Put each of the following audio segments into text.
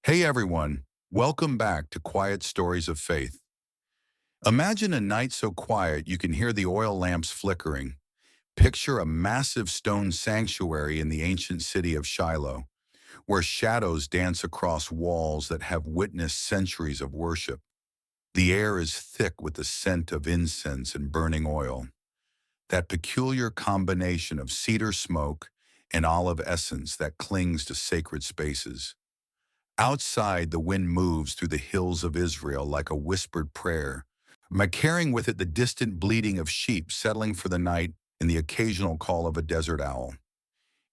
Hey everyone, welcome back to Quiet Stories of Faith. Imagine a night so quiet you can hear the oil lamps flickering. Picture a massive stone sanctuary in the ancient city of Shiloh, where shadows dance across walls that have witnessed centuries of worship. The air is thick with the scent of incense and burning oil, that peculiar combination of cedar smoke and olive essence that clings to sacred spaces. Outside, the wind moves through the hills of Israel like a whispered prayer, carrying with it the distant bleating of sheep settling for the night and the occasional call of a desert owl.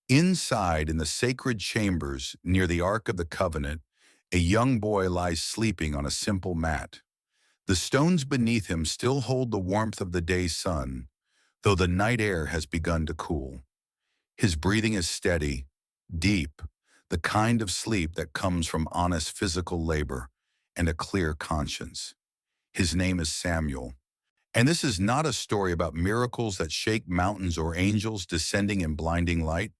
Inside, in the sacred chambers near the Ark of the Covenant, a young boy lies sleeping on a simple mat. The stones beneath him still hold the warmth of the day's sun, though the night air has begun to cool. His breathing is steady, deep, the kind of sleep that comes from honest physical labor and a clear conscience. His name is Samuel. And this is not a story about miracles that shake mountains or angels descending in blinding light.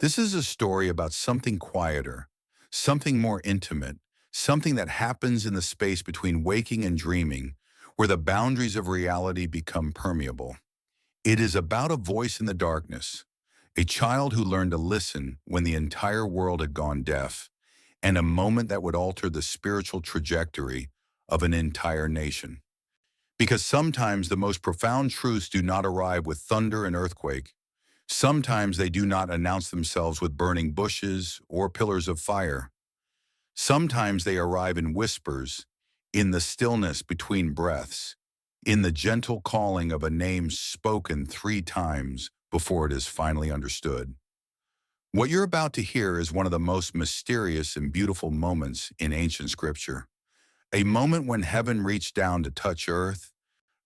This is a story about something quieter, something more intimate, something that happens in the space between waking and dreaming, where the boundaries of reality become permeable. It is about a voice in the darkness, a child who learned to listen when the entire world had gone deaf, and a moment that would alter the spiritual trajectory of an entire nation. Because sometimes the most profound truths do not arrive with thunder and earthquake. Sometimes they do not announce themselves with burning bushes or pillars of fire. Sometimes they arrive in whispers, in the stillness between breaths, in the gentle calling of a name spoken 3 times before it is finally understood. What you're about to hear is one of the most mysterious and beautiful moments in ancient scripture. A moment when heaven reached down to touch earth,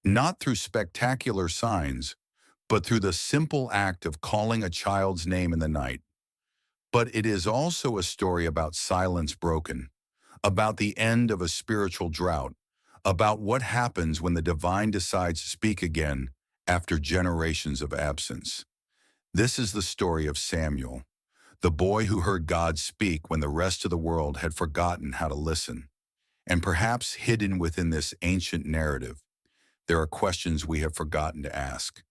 not through spectacular signs, but through the simple act of calling a child's name in the night. But it is also a story about silence broken, about the end of a spiritual drought, about what happens when the divine decides to speak again after generations of absence. This is the story of Samuel, the boy who heard God speak when the rest of the world had forgotten how to listen. And perhaps hidden within this ancient narrative, there are questions we have forgotten to ask.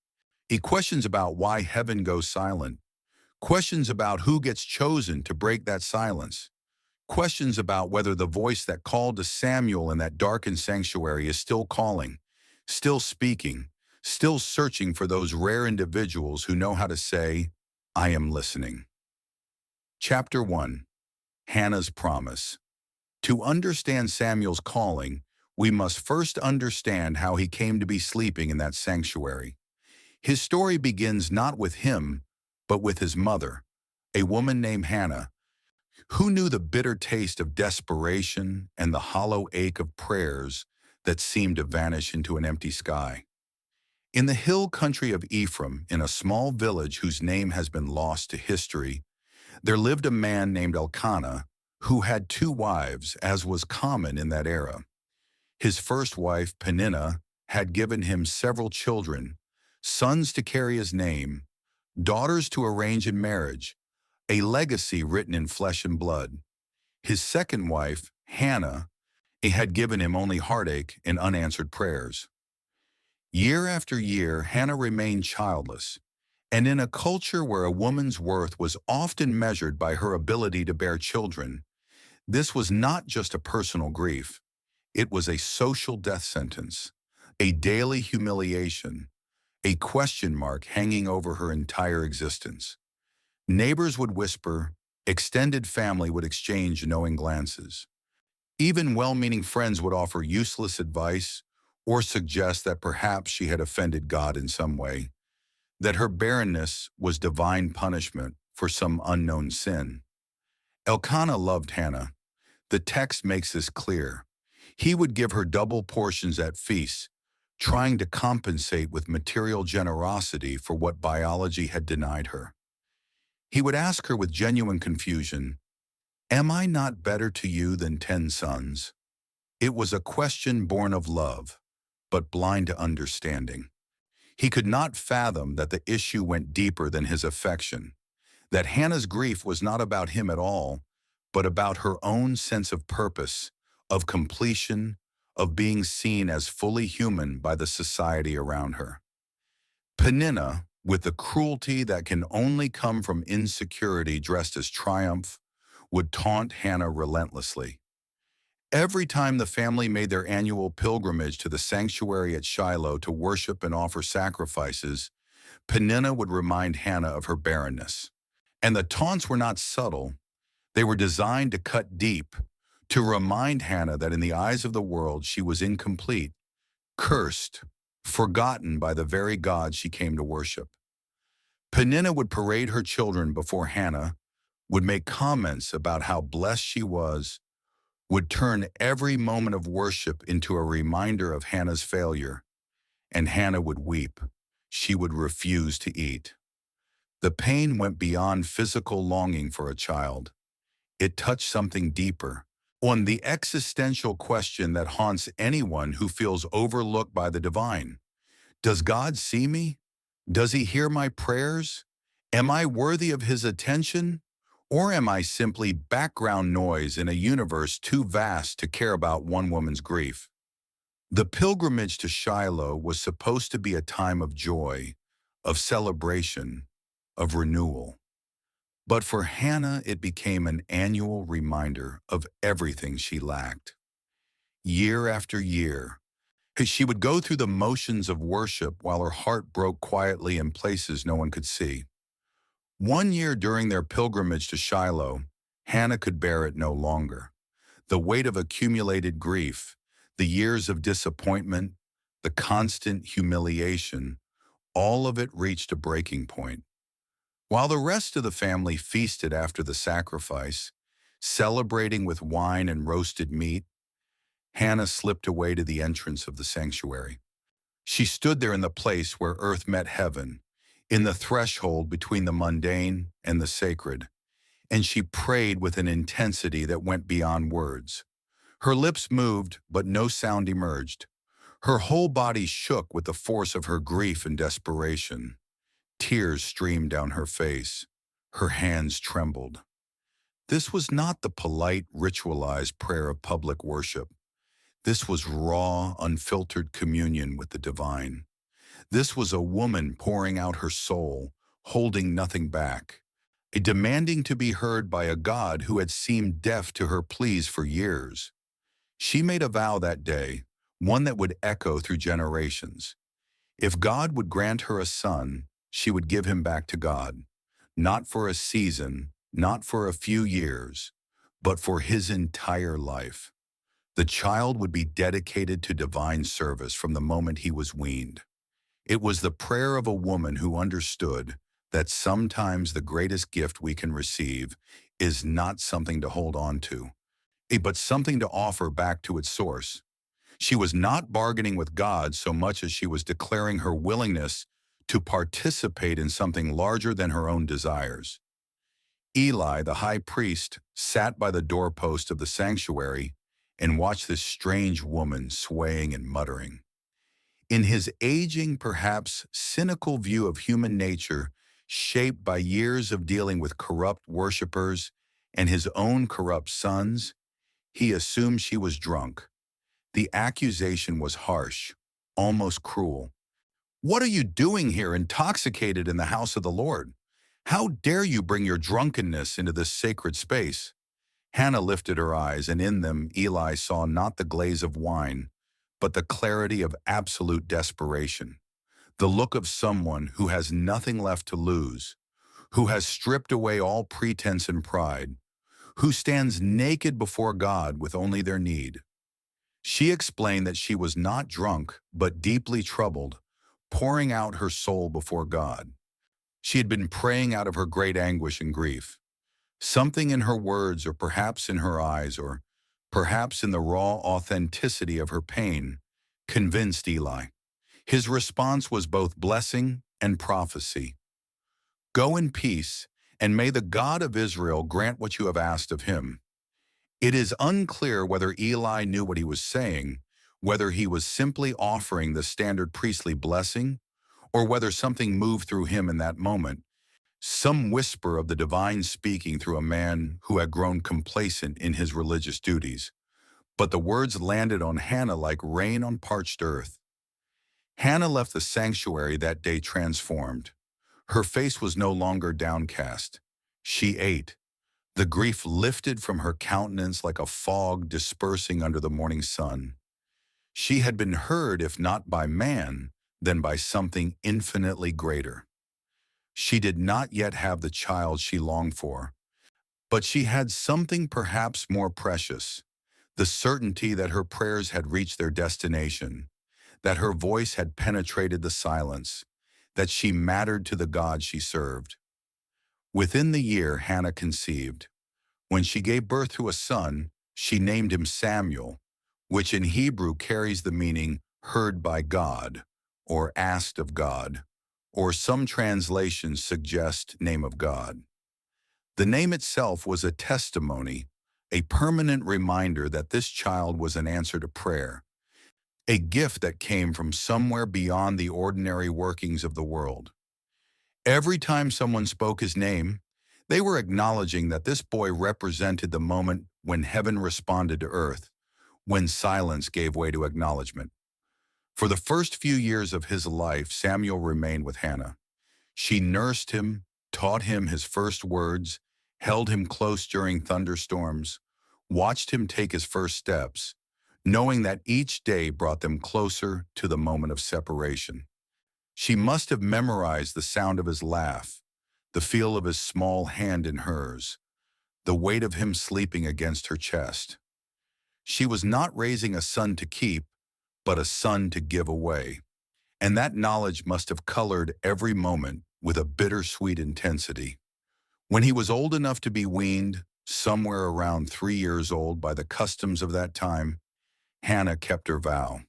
Questions about why heaven goes silent, questions about who gets chosen to break that silence, questions about whether the voice that called to Samuel in that darkened sanctuary is still calling, still speaking, still searching for those rare individuals who know how to say, I am listening. Chapter 1. Hannah's Promise. To understand Samuel's calling, we must first understand how he came to be sleeping in that sanctuary. His story begins not with him, but with his mother, a woman named Hannah, who knew the bitter taste of desperation and the hollow ache of prayers that seemed to vanish into an empty sky. In the hill country of Ephraim, in a small village whose name has been lost to history, there lived a man named Elkanah who had 2 wives, as was common in that era. His first wife, Peninnah, had given him several children, sons to carry his name, daughters to arrange in marriage, a legacy written in flesh and blood. His second wife, Hannah, had given him only heartache and unanswered prayers. Year after year, Hannah remained childless, and in a culture where a woman's worth was often measured by her ability to bear children, this was not just a personal grief. It was a social death sentence, a daily humiliation, a question mark hanging over her entire existence. Neighbors would whisper, extended family would exchange knowing glances. Even well-meaning friends would offer useless advice or suggest that perhaps she had offended God in some way, that her barrenness was divine punishment for some unknown sin. Elkanah loved Hannah. The text makes this clear. He would give her double portions at feasts, trying to compensate with material generosity for what biology had denied her. He would ask her with genuine confusion, "Am I not better to you than 10 sons?" It was a question born of love, but blind to understanding. He could not fathom that the issue went deeper than his affection, that Hannah's grief was not about him at all, but about her own sense of purpose, of completion, of being seen as fully human by the society around her. Peninnah, with the cruelty that can only come from insecurity dressed as triumph, would taunt Hannah relentlessly. Every time the family made their annual pilgrimage to the sanctuary at Shiloh to worship and offer sacrifices, Peninnah would remind Hannah of her barrenness. And the taunts were not subtle. They were designed to cut deep, to remind Hannah that in the eyes of the world she was incomplete, cursed, forgotten by the very God she came to worship. Peninnah would parade her children before Hannah, would make comments about how blessed she was, would turn every moment of worship into a reminder of Hannah's failure, and Hannah would weep. She would refuse to eat. The pain went beyond physical longing for a child. It touched something deeper, on the existential question that haunts anyone who feels overlooked by the divine. Does God see me? Does he hear my prayers? Am I worthy of his attention? Or am I simply background noise in a universe too vast to care about one woman's grief? The pilgrimage to Shiloh was supposed to be a time of joy, of celebration, of renewal. But for Hannah, it became an annual reminder of everything she lacked. Year after year, she would go through the motions of worship while her heart broke quietly in places no one could see. One year during their pilgrimage to Shiloh, Hannah could bear it no longer. The weight of accumulated grief, the years of disappointment, the constant humiliation, all of it reached a breaking point. While the rest of the family feasted after the sacrifice, celebrating with wine and roasted meat, Hannah slipped away to the entrance of the sanctuary. She stood there in the place where earth met heaven, in the threshold between the mundane and the sacred, and she prayed with an intensity that went beyond words. Her lips moved, but no sound emerged. Her whole body shook with the force of her grief and desperation. Tears streamed down her face. Her hands trembled. This was not the polite, ritualized prayer of public worship. This was raw, unfiltered communion with the divine. This was a woman pouring out her soul, holding nothing back, demanding to be heard by a God who had seemed deaf to her pleas for years. She made a vow that day, one that would echo through generations. If God would grant her a son, she would give him back to God, not for a season, not for a few years, but for his entire life. The child would be dedicated to divine service from the moment he was weaned. It was the prayer of a woman who understood that sometimes the greatest gift we can receive is not something to hold on to, but something to offer back to its source. She was not bargaining with God so much as she was declaring her willingness to participate in something larger than her own desires. Eli, the high priest, sat by the doorpost of the sanctuary and watched this strange woman swaying and muttering. In his aging, perhaps cynical view of human nature, shaped by years of dealing with corrupt worshipers and his own corrupt sons, he assumed she was drunk. The accusation was harsh, almost cruel. "What are you doing here, intoxicated in the house of the Lord? How dare you bring your drunkenness into this sacred space?" Hannah lifted her eyes, and in them Eli saw not the glaze of wine, but the clarity of absolute desperation, the look of someone who has nothing left to lose, who has stripped away all pretense and pride, who stands naked before God with only their need. She explained that she was not drunk, but deeply troubled, pouring out her soul before God. She had been praying out of her great anguish and grief. Something in her words, or perhaps in her eyes, or perhaps in the raw authenticity of her pain, convinced Eli. His response was both blessing and prophecy. "Go in peace, and may the God of Israel grant what you have asked of him." It is unclear whether Eli knew what he was saying, whether he was simply offering the standard priestly blessing, or whether something moved through him in that moment. some whisper of the divine speaking through a man who had grown complacent in his religious duties. But the words landed on Hannah like rain on parched earth. Hannah left the sanctuary that day transformed. Her face was no longer downcast. She ate. The grief lifted from her countenance like a fog dispersing under the morning sun. She had been heard, if not by man, then by something infinitely greater. She did not yet have the child she longed for, but she had something perhaps more precious, the certainty that her prayers had reached their destination, that her voice had penetrated the silence, that she mattered to the God she served. Within the year, Hannah conceived. When she gave birth to a son, she named him Samuel, which in Hebrew carries the meaning heard by God or asked of God, or some translations suggest name of God. The name itself was a testimony, a permanent reminder that this child was an answer to prayer, a gift that came from somewhere beyond the ordinary workings of the world. Every time someone spoke his name, they were acknowledging that this boy represented the moment when heaven responded to earth, when silence gave way to acknowledgement. For the first few years of his life, Samuel remained with Hannah. She nursed him, taught him his first words, held him close during thunderstorms, watched him take his first steps, knowing that each day brought them closer to the moment of separation. She must have memorized the sound of his laugh, the feel of his small hand in hers, the weight of him sleeping against her chest. She was not raising a son to keep, but a son to give away. And that knowledge must have colored every moment with a bittersweet intensity. When he was old enough to be weaned, somewhere around 3 years old by the customs of that time, Hannah kept her vow.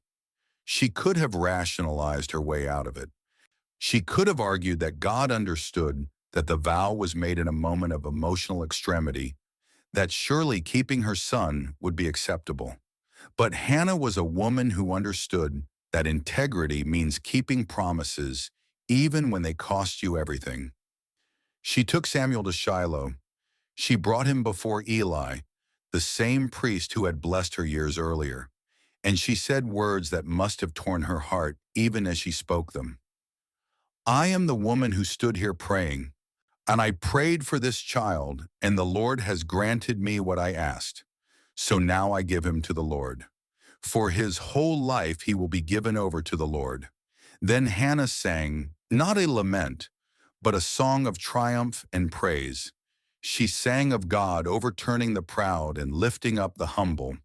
She could have rationalized her way out of it. She could have argued that God understood that the vow was made in a moment of emotional extremity, that surely keeping her son would be acceptable. But Hannah was a woman who understood that integrity means keeping promises even when they cost you everything. She took Samuel to Shiloh. She brought him before Eli, the same priest who had blessed her years earlier, and she said words that must have torn her heart even as she spoke them. I am the woman who stood here praying, and I prayed for this child, and the Lord has granted me what I asked. So now I give him to the Lord. For his whole life he will be given over to the Lord. Then Hannah sang, not a lament, but a song of triumph and praise. She sang of God overturning the proud and lifting up the humble.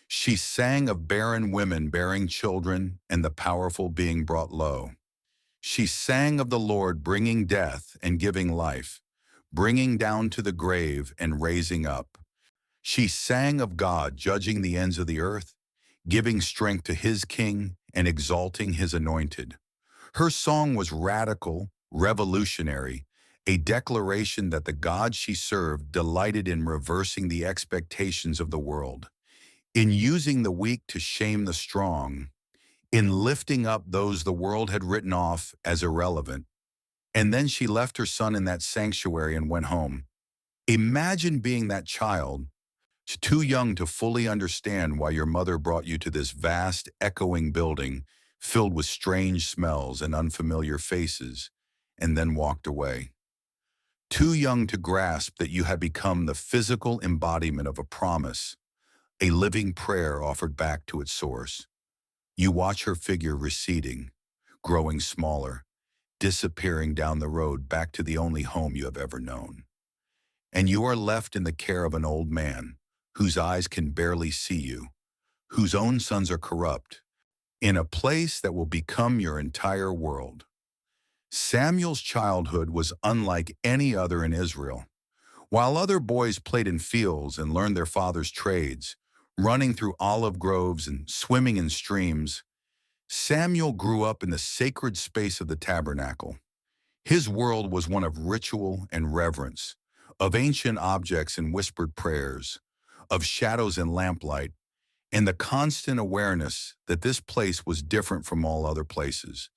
She sang of barren women bearing children and the powerful being brought low. She sang of the Lord bringing death and giving life, bringing down to the grave and raising up. She sang of God judging the ends of the earth, giving strength to his king and exalting his anointed. Her song was radical, revolutionary, a declaration that the God she served delighted in reversing the expectations of the world, in using the weak to shame the strong, in lifting up those the world had written off as irrelevant. And then she left her son in that sanctuary and went home. Imagine being that child, too young to fully understand why your mother brought you to this vast, echoing building filled with strange smells and unfamiliar faces, and then walked away. Too young to grasp that you had become the physical embodiment of a promise, a living prayer offered back to its source. You watch her figure receding, growing smaller, disappearing down the road back to the only home you have ever known. And you are left in the care of an old man, whose eyes can barely see you, whose own sons are corrupt, in a place that will become your entire world. Samuel's childhood was unlike any other in Israel. While other boys played in fields and learned their father's trades, running through olive groves and swimming in streams, Samuel grew up in the sacred space of the tabernacle. His world was one of ritual and reverence, of ancient objects and whispered prayers, of shadows and lamplight, and the constant awareness that this place was different from all other places.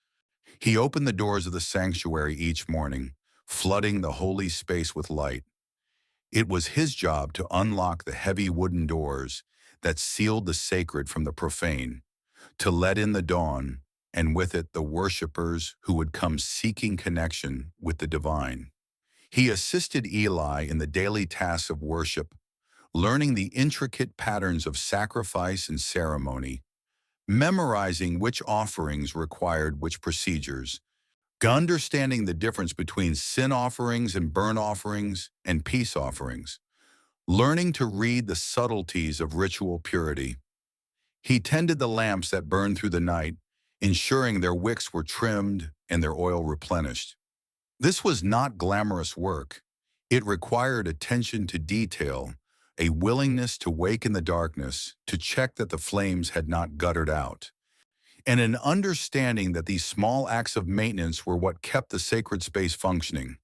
He opened the doors of the sanctuary each morning, flooding the holy space with light. It was his job to unlock the heavy wooden doors that sealed the sacred from the profane, to let in the dawn, and with it the worshippers who would come seeking connection with the divine. He assisted Eli in the daily tasks of worship, learning the intricate patterns of sacrifice and ceremony, memorizing which offerings required which procedures, understanding the difference between sin offerings and burnt offerings and peace offerings, learning to read the subtleties of ritual purity. He tended the lamps that burned through the night, ensuring their wicks were trimmed and their oil replenished. This was not glamorous work. It required attention to detail, a willingness to wake in the darkness to check that the flames had not guttered out, and an understanding that these small acts of maintenance were what kept the sacred space functioning.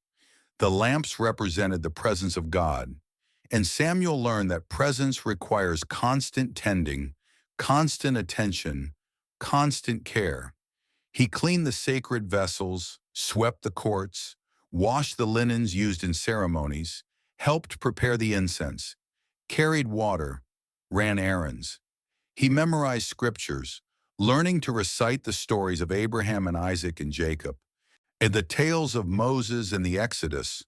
The lamps represented the presence of God, and Samuel learned that presence requires constant tending, constant attention, constant care. He cleaned the sacred vessels, swept the courts, washed the linens used in ceremonies, helped prepare the incense, carried water, ran errands. He memorized scriptures, learning to recite the stories of Abraham and Isaac and Jacob, and the tales of Moses and the Exodus,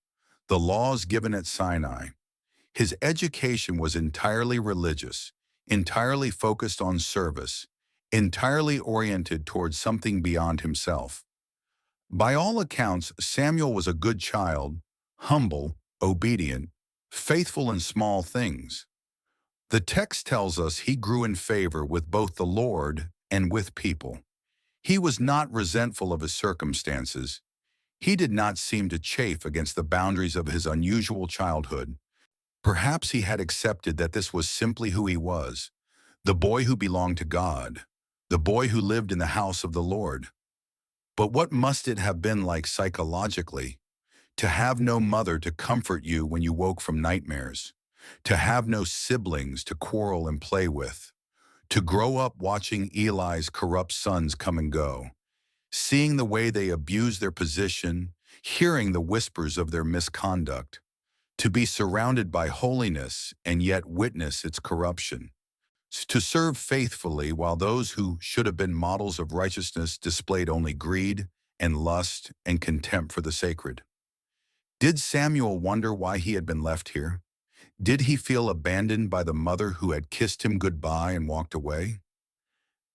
the laws given at Sinai. His education was entirely religious, entirely focused on service, entirely oriented towards something beyond himself. By all accounts, Samuel was a good child, humble, obedient, faithful in small things. The text tells us he grew in favor with both the Lord and with people. He was not resentful of his circumstances. He did not seem to chafe against the boundaries of his unusual childhood. Perhaps he had accepted that this was simply who he was, the boy who belonged to God, the boy who lived in the house of the Lord. But what must it have been like psychologically, to have no mother to comfort you when you woke from nightmares, to have no siblings to quarrel and play with, to grow up watching Eli's corrupt sons come and go, seeing the way they abuse their position, hearing the whispers of their misconduct, to be surrounded by holiness and yet witness its corruption, to serve faithfully while those who should have been models of righteousness displayed only greed and lust and contempt for the sacred. Did Samuel wonder why he had been left here? Did he feel abandoned by the mother who had kissed him goodbye and walked away?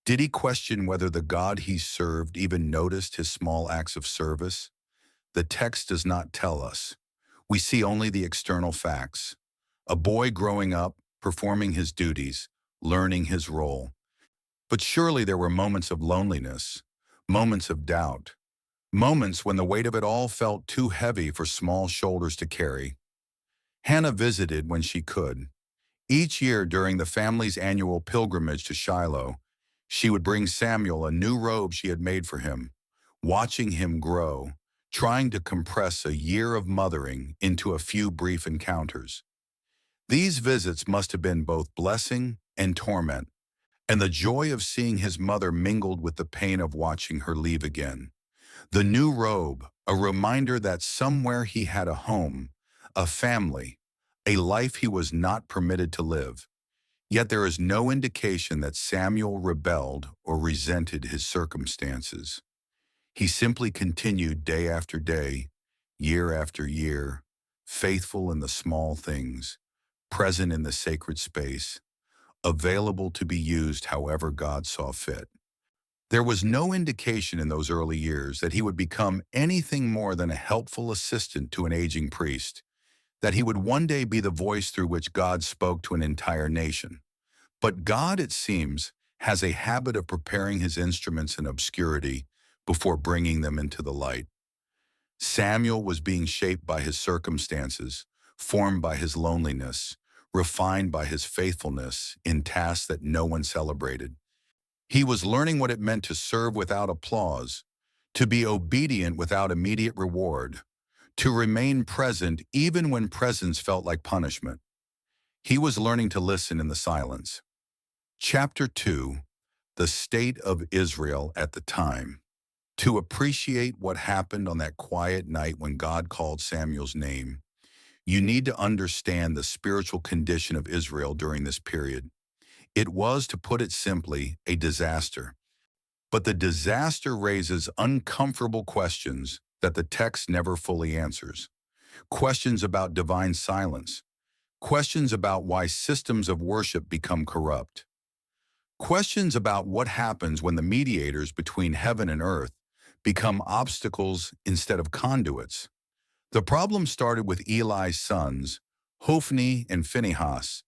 Did he question whether the God he served even noticed his small acts of service? The text does not tell us. We see only the external facts. A boy growing up, performing his duties, learning his role. But surely there were moments of loneliness, moments of doubt, moments when the weight of it all felt too heavy for small shoulders to carry. Hannah visited when she could. Each year during the family's annual pilgrimage to Shiloh, she would bring Samuel a new robe she had made for him, watching him grow, trying to compress a year of mothering into a few brief encounters. These visits must have been both blessing and torment, and the joy of seeing his mother mingled with the pain of watching her leave again. The new robe, a reminder that somewhere he had a home, a family, a life he was not permitted to live. Yet there is no indication that Samuel rebelled or resented his circumstances. He simply continued day after day, year after year, faithful in the small things, present in the sacred space, available to be used however God saw fit. There was no indication in those early years that he would become anything more than a helpful assistant to an aging priest, that he would one day be the voice through which God spoke to an entire nation. But God, it seems, has a habit of preparing his instruments in obscurity before bringing them into the light. Samuel was being shaped by his circumstances, formed by his loneliness, refined by his faithfulness in tasks that no one celebrated. He was learning what it meant to serve without applause, to be obedient without immediate reward, to remain present even when presence felt like punishment. He was learning to listen in the silence. Chapter 2: The State of Israel at the Time. To appreciate what happened on that quiet night when God called Samuel's name, you need to understand the spiritual condition of Israel during this period. It was, to put it simply, a disaster. But the disaster raises uncomfortable questions that the text never fully answers. Questions about divine silence. Questions about why systems of worship become corrupt. Questions about what happens when the mediators between heaven and earth become obstacles instead of conduits. The problem started with Eli's sons, Hophni and Phinehas.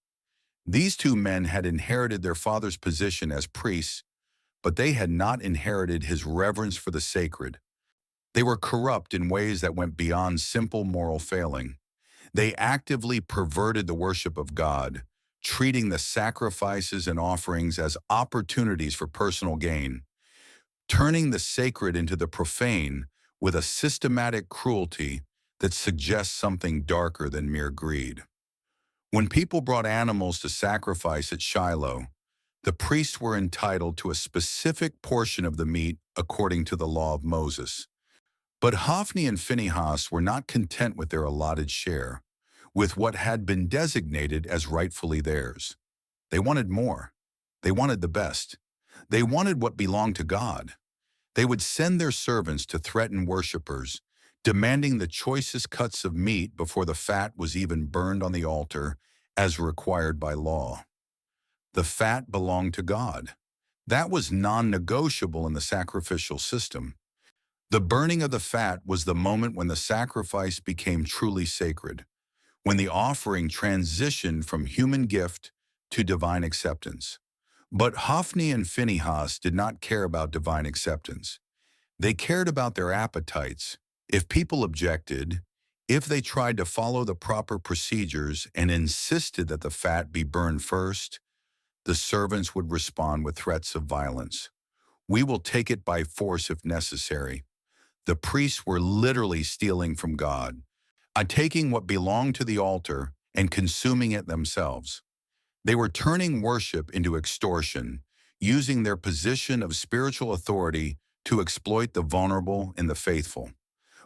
These two men had inherited their father's position as priests, but they had not inherited his reverence for the sacred. They were corrupt in ways that went beyond simple moral failing. They actively perverted the worship of God, treating the sacrifices and offerings as opportunities for personal gain, turning the sacred into the profane with a systematic cruelty that suggests something darker than mere greed. When people brought animals to sacrifice at Shiloh, the priests were entitled to a specific portion of the meat according to the law of Moses. But Hophni and Phinehas were not content with their allotted share, with what had been designated as rightfully theirs. They wanted more. They wanted the best. They wanted what belonged to God. They would send their servants to threaten worshippers, demanding the choicest cuts of meat before the fat was even burned on the altar, as required by law. The fat belonged to God. That was non-negotiable in the sacrificial system. The burning of the fat was the moment when the sacrifice became truly sacred, when the offering transitioned from human gift to divine acceptance. But Hophni and Phinehas did not care about divine acceptance. They cared about their appetites. If people objected, if they tried to follow the proper procedures and insisted that the fat be burned first, the servants would respond with threats of violence. We will take it by force if necessary. The priests were literally stealing from God, taking what belonged to the altar and consuming it themselves. They were turning worship into extortion, using their position of spiritual authority to exploit the vulnerable and the faithful.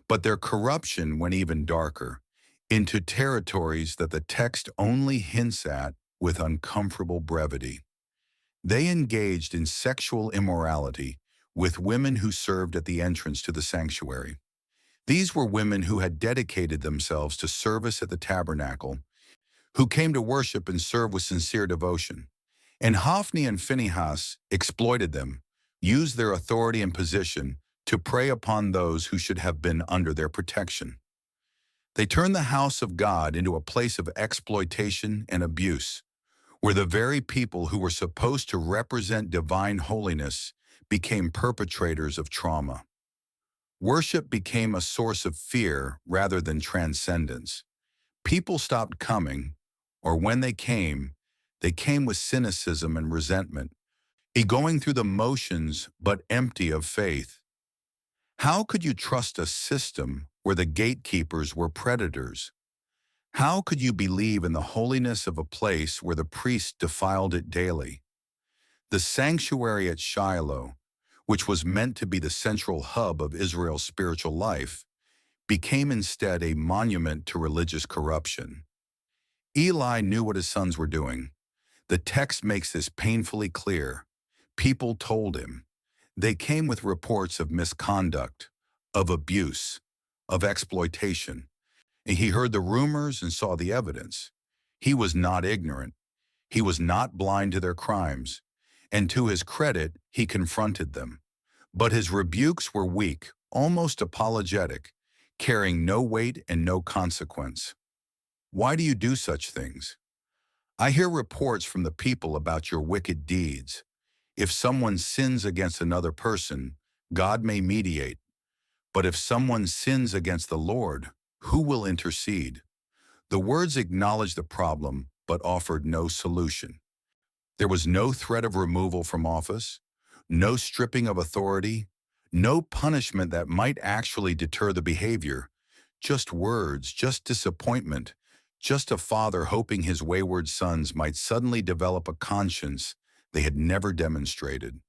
But their corruption went even darker, into territories that the text only hints at with uncomfortable brevity. They engaged in sexual immorality with women who served at the entrance to the sanctuary. These were women who had dedicated themselves to service at the tabernacle, who came to worship and serve with sincere devotion. And Hophni and Phinehas exploited them, used their authority and position to prey upon those who should have been under their protection. They turned the house of God into a place of exploitation and abuse, where the very people who were supposed to represent divine holiness became perpetrators of trauma. Worship became a source of fear rather than transcendence. People stopped coming, or when they came with cynicism and resentment, going through the motions but empty of faith. How could you trust a system where the gatekeepers were predators? How could you believe in the holiness of a place where the priests defiled it daily? The sanctuary at Shiloh, which was meant to be the central hub of Israel's spiritual life, became instead a monument to religious corruption. Eli knew what his sons were doing. The text makes this painfully clear. People told him. They came with reports of misconduct, of abuse, of exploitation. And he heard the rumors and saw the evidence. He was not ignorant. He was not blind to their crimes. And to his credit, he confronted them. But his rebukes were weak, almost apologetic, carrying no weight and no consequence. Why do you do such things? I hear reports from the people about your wicked deeds. If someone sins against another person, God may mediate. But if someone sins against the Lord, who will intercede? The words acknowledged the problem, but offered no solution. There was no threat of removal from office, no stripping of authority, no punishment that might actually deter the behavior. Just words, just disappointment, just a father hoping his wayward sons might suddenly develop a conscience they had never demonstrated.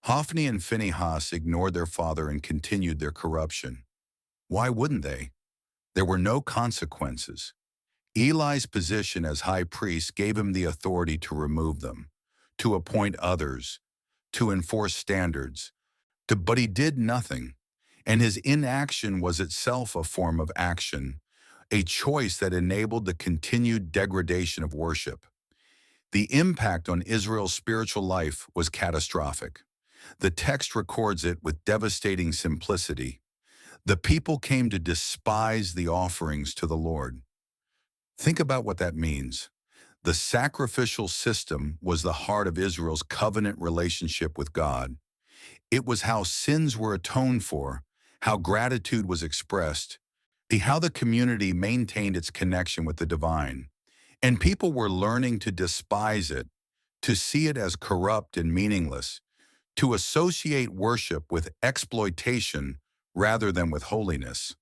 Hophni and Phinehas ignored their father and continued their corruption. Why wouldn't they? There were no consequences. Eli's position as high priest gave him the authority to remove them, to appoint others, to enforce standards. But he did nothing, and his inaction was itself a form of action, a choice that enabled the continued degradation of worship. The impact on Israel's spiritual life was catastrophic. The text records it with devastating simplicity. The people came to despise the offerings to the Lord. Think about what that means. The sacrificial system was the heart of Israel's covenant relationship with God. It was how sins were atoned for, how gratitude was expressed, how the community maintained its connection with the divine. And people were learning to despise it, to see it as corrupt and meaningless, to associate worship with exploitation rather than with holiness.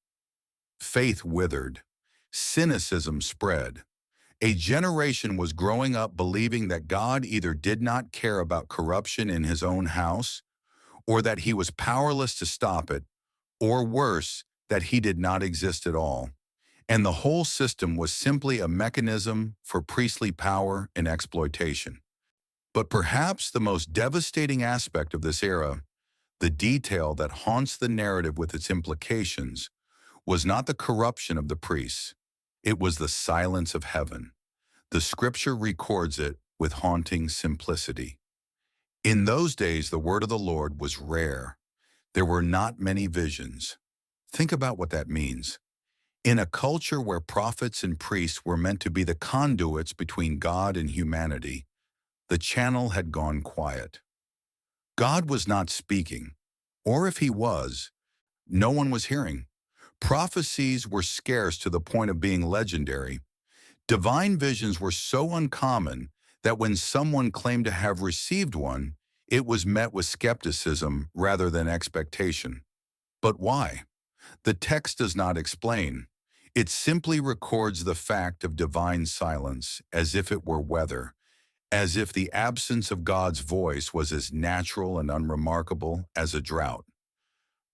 Faith withered. Cynicism spread. A generation was growing up believing that God either did not care about corruption in his own house, or that he was powerless to stop it, or worse, that he did not exist at all. And the whole system was simply a mechanism for priestly power and exploitation. But perhaps the most devastating aspect of this era, the detail that haunts the narrative with its implications, was not the corruption of the priests. It was the silence of heaven. The scripture records it with haunting simplicity. In those days, the word of the Lord was rare. There were not many visions. Think about what that means. In a culture where prophets and priests were meant to be the conduits between God and humanity, the channel had gone quiet. God was not speaking, or if he was, no one was hearing. Prophecies were scarce to the point of being legendary. Divine visions were so uncommon that when someone claimed to have received one, it was met with skepticism rather than expectation. But why? The text does not explain. It simply records the fact of divine silence as if it were weather, as if the absence of God's voice was as natural and unremarkable as a drought.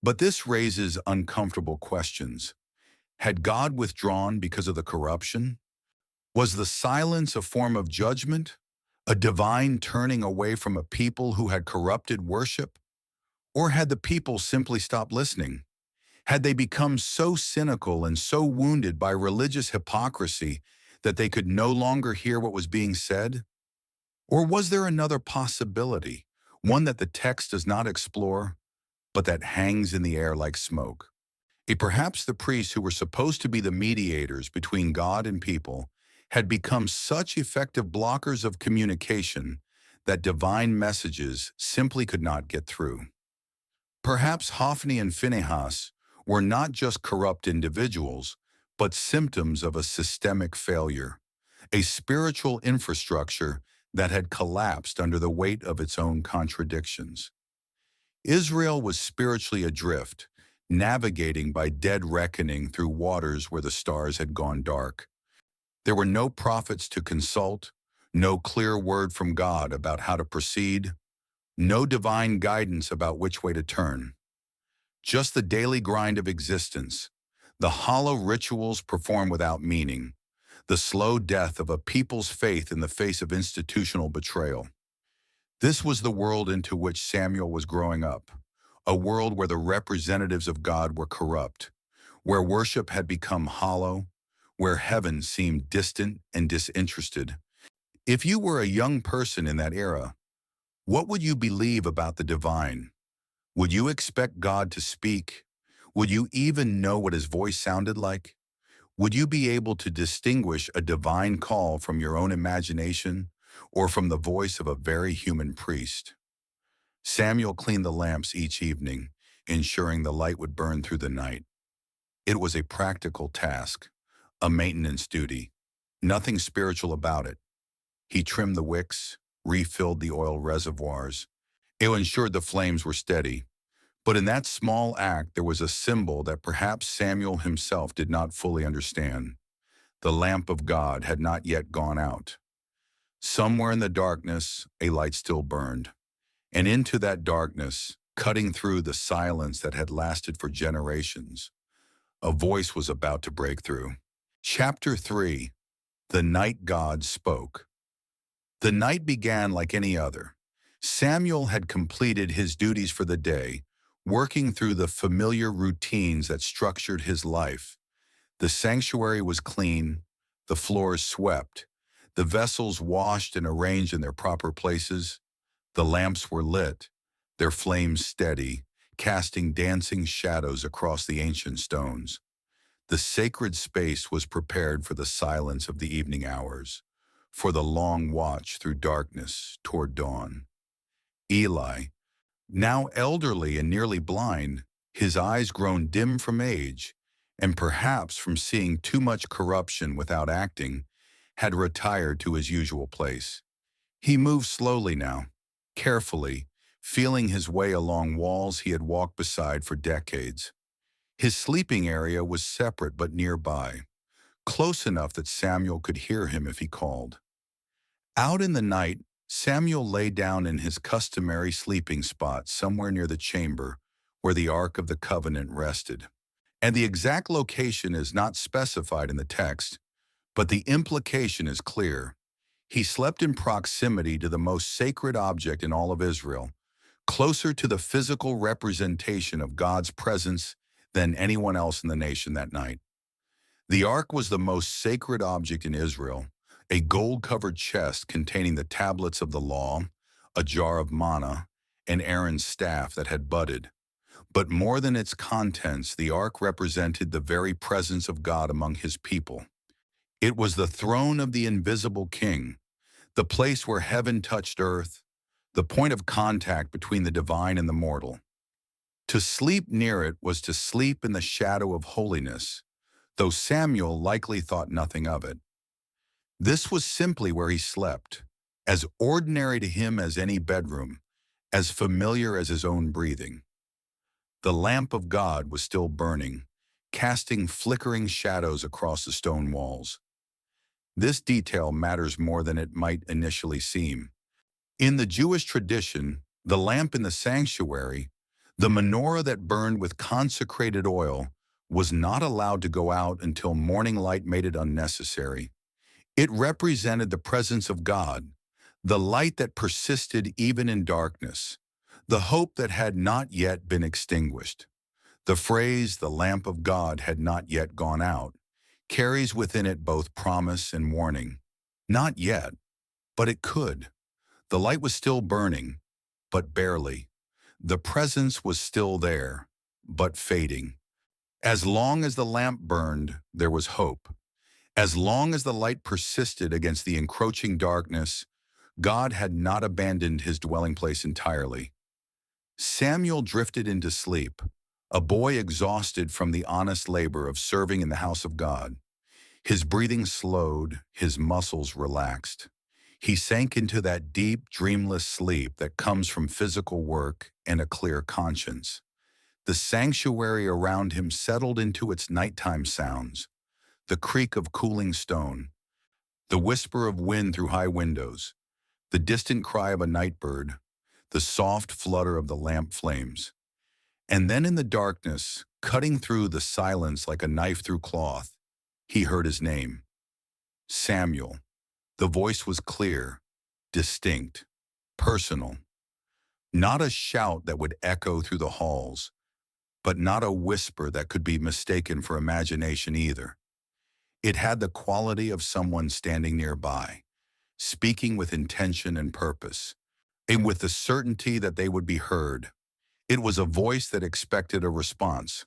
But this raises uncomfortable questions. Had God withdrawn because of the corruption? Was the silence a form of judgment, a divine turning away from a people who had corrupted worship? Or had the people simply stopped listening? Had they become so cynical and so wounded by religious hypocrisy that they could no longer hear what was being said? Or was there another possibility, one that the text does not explore, but that hangs in the air like smoke? Perhaps the priests who were supposed to be the mediators between God and people had become such effective blockers of communication that divine messages simply could not get through. Perhaps Hophni and Phinehas were not just corrupt individuals, but symptoms of a systemic failure, a spiritual infrastructure that had collapsed under the weight of its own contradictions. Israel was spiritually adrift, navigating by dead reckoning through waters where the stars had gone dark. There were no prophets to consult, no clear word from God about how to proceed, no divine guidance about which way to turn. Just the daily grind of existence, the hollow rituals performed without meaning, the slow death of a people's faith in the face of institutional betrayal. This was the world into which Samuel was growing up, a world where the representatives of God were corrupt, where worship had become hollow, where heaven seemed distant and disinterested. If you were a young person in that era, what would you believe about the divine? Would you expect God to speak? Would you even know what his voice sounded like? Would you be able to distinguish a divine call from your own imagination or from the voice of a very human priest? Samuel cleaned the lamps each evening, ensuring the light would burn through the night. It was a practical task, a maintenance duty, nothing spiritual about it. He trimmed the wicks, refilled the oil reservoirs. It ensured the flames were steady. But in that small act, there was a symbol that perhaps Samuel himself did not fully understand. The lamp of God had not yet gone out. Somewhere in the darkness, a light still burned. And into that darkness, cutting through the silence that had lasted for generations, a voice was about to break through. Chapter 3. The Night God Spoke. The night began like any other. Samuel had completed his duties for the day, working through the familiar routines that structured his life. The sanctuary was clean, the floors swept, the vessels washed and arranged in their proper places. The lamps were lit, their flames steady, casting dancing shadows across the ancient stones. The sacred space was prepared for the silence of the evening hours, for the long watch through darkness toward dawn. Eli, now elderly and nearly blind, his eyes grown dim from age, and perhaps from seeing too much corruption without acting, had retired to his usual place. He moved slowly now, carefully, feeling his way along walls he had walked beside for decades. His sleeping area was separate but nearby, close enough that Samuel could hear him if he called. Out in the night, Samuel lay down in his customary sleeping spot somewhere near the chamber where the Ark of the Covenant rested. And the exact location is not specified in the text, but the implication is clear. He slept in proximity to the most sacred object in all of Israel, closer to the physical representation of God's presence than anyone else in the nation that night. The ark was the most sacred object in Israel, a gold-covered chest containing the tablets of the law, a jar of manna, and Aaron's staff that had budded. But more than its contents, the ark represented the very presence of God among his people. It was the throne of the invisible king, the place where heaven touched earth, the point of contact between the divine and the mortal. To sleep near it was to sleep in the shadow of holiness, though Samuel likely thought nothing of it. This was simply where he slept, as ordinary to him as any bedroom, as familiar as his own breathing. The lamp of God was still burning, casting flickering shadows across the stone walls. This detail matters more than it might initially seem. In the Jewish tradition, the lamp in the sanctuary, the menorah that burned with consecrated oil, was not allowed to go out until morning light made it unnecessary. It represented the presence of God, the light that persisted even in darkness, the hope that had not yet been extinguished. The phrase, "the lamp of God had not yet gone out," carries within it both promise and warning. Not yet, but it could. The light was still burning, but barely. The presence was still there, but fading. As long as the lamp burned, there was hope. As long as the light persisted against the encroaching darkness, God had not abandoned his dwelling place entirely. Samuel drifted into sleep, a boy exhausted from the honest labor of serving in the house of God. His breathing slowed, his muscles relaxed. He sank into that deep, dreamless sleep that comes from physical work and a clear conscience. The sanctuary around him settled into its nighttime sounds, the creak of cooling stone, the whisper of wind through high windows, the distant cry of a night bird, the soft flutter of the lamp flames. And then in the darkness, cutting through the silence like a knife through cloth, he heard his name. Samuel. The voice was clear, distinct, personal. Not a shout that would echo through the halls, but not a whisper that could be mistaken for imagination either. It had the quality of someone standing nearby, speaking with intention and purpose, and with the certainty that they would be heard. It was a voice that expected a response.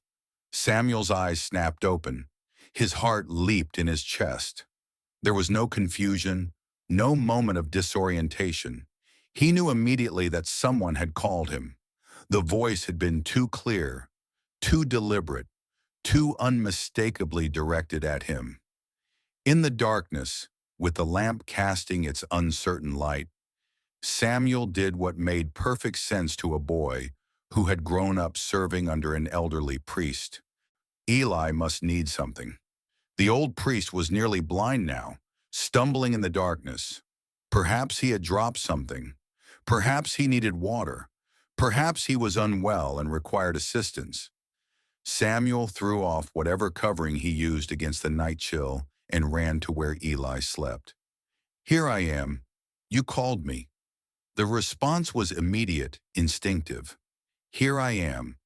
Samuel's eyes snapped open. His heart leaped in his chest. There was no confusion, no moment of disorientation. He knew immediately that someone had called him. The voice had been too clear, too deliberate, too unmistakably directed at him. In the darkness, with the lamp casting its uncertain light, Samuel did what made perfect sense to a boy who had grown up serving under an elderly priest. Eli must need something. The old priest was nearly blind now, stumbling in the darkness. Perhaps he had dropped something. Perhaps he needed water. Perhaps he was unwell and required assistance. Samuel threw off whatever covering he used against the night chill and ran to where Eli slept. "Here I am. You called me." The response was immediate, instinctive. "Here I am."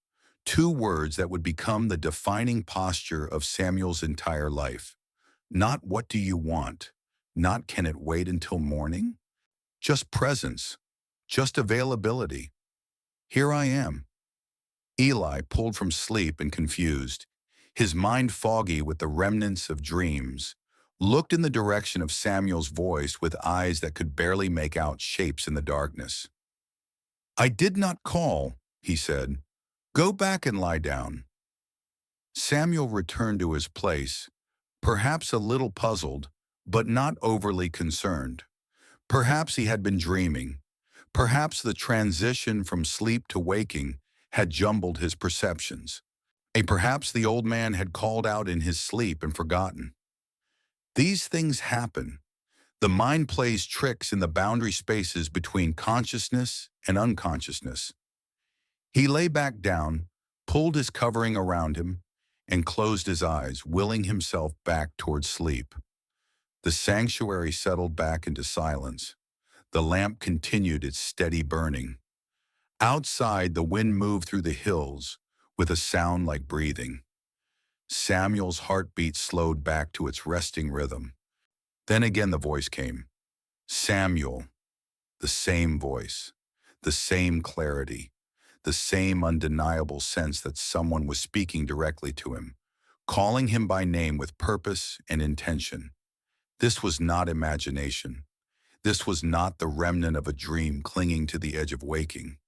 Two words that would become the defining posture of Samuel's entire life. Not "what do you want?" Not "can it wait until morning?" Just presence. Just availability. "Here I am." Eli, pulled from sleep and confused, his mind foggy with the remnants of dreams, looked in the direction of Samuel's voice with eyes that could barely make out shapes in the darkness. "I did not call," he said. "Go back and lie down." Samuel returned to his place, perhaps a little puzzled, but not overly concerned. Perhaps he had been dreaming. Perhaps the transition from sleep to waking had jumbled his perceptions. And perhaps the old man had called out in his sleep and forgotten. These things happen. The mind plays tricks in the boundary spaces between consciousness and unconsciousness. He lay back down, pulled his covering around him, and closed his eyes, willing himself back toward sleep. The sanctuary settled back into silence. The lamp continued its steady burning. Outside, the wind moved through the hills with a sound like breathing. Samuel's heartbeat slowed back to its resting rhythm. Then again the voice came. Samuel. The same voice, the same clarity, the same undeniable sense that someone was speaking directly to him, calling him by name with purpose and intention. This was not imagination. This was not the remnant of a dream clinging to the edge of waking.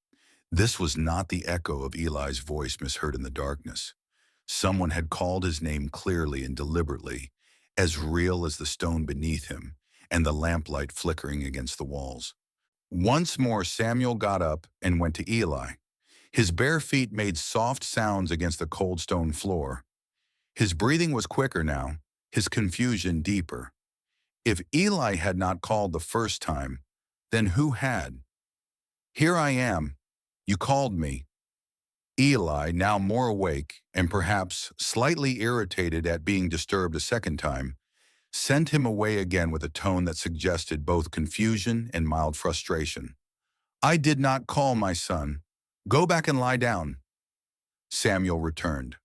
This was not the echo of Eli's voice misheard in the darkness. Someone had called his name clearly and deliberately, as real as the stone beneath him and the lamplight flickering against the walls. Once more Samuel got up and went to Eli. His bare feet made soft sounds against the cold stone floor. His breathing was quicker now, his confusion deeper. If Eli had not called the first time, then who had? "Here I am. You called me." Eli, now more awake and perhaps slightly irritated at being disturbed a second time, sent him away again with a tone that suggested both confusion and mild frustration. "I did not call, my son. Go back and lie down." Samuel returned.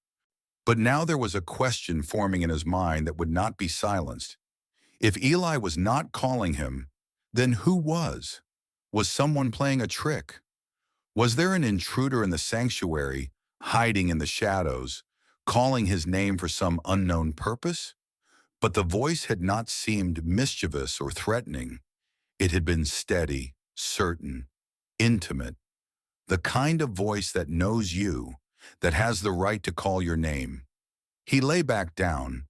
But now there was a question forming in his mind that would not be silenced. If Eli was not calling him, then who was? Was someone playing a trick? Was there an intruder in the sanctuary, hiding in the shadows, calling his name for some unknown purpose? But the voice had not seemed mischievous or threatening. It had been steady, certain, intimate, the kind of voice that knows you, that has the right to call your name. He lay back down,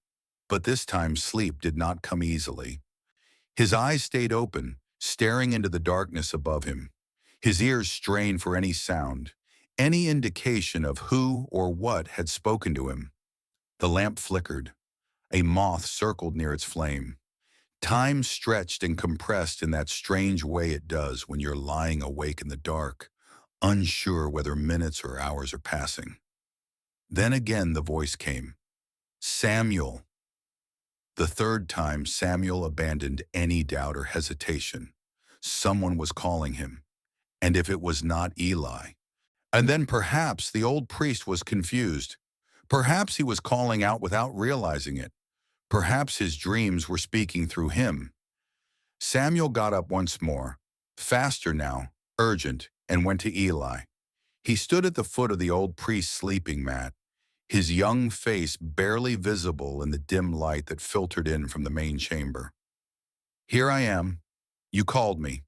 but this time sleep did not come easily. His eyes stayed open, staring into the darkness above him. His ears strained for any sound, any indication of who or what had spoken to him. The lamp flickered. A moth circled near its flame. Time stretched and compressed in that strange way it does when you're lying awake in the dark, unsure whether minutes or hours are passing. Then again the voice came. "Samuel." The third time Samuel abandoned any doubt or hesitation. Someone was calling him. And if it was not Eli? And then perhaps the old priest was confused. Perhaps he was calling out without realizing it. Perhaps his dreams were speaking through him. Samuel got up once more, faster now, urgent, and went to Eli. He stood at the foot of the old priest's sleeping mat, his young face barely visible in the dim light that filtered in from the main chamber. "Here I am. You called me."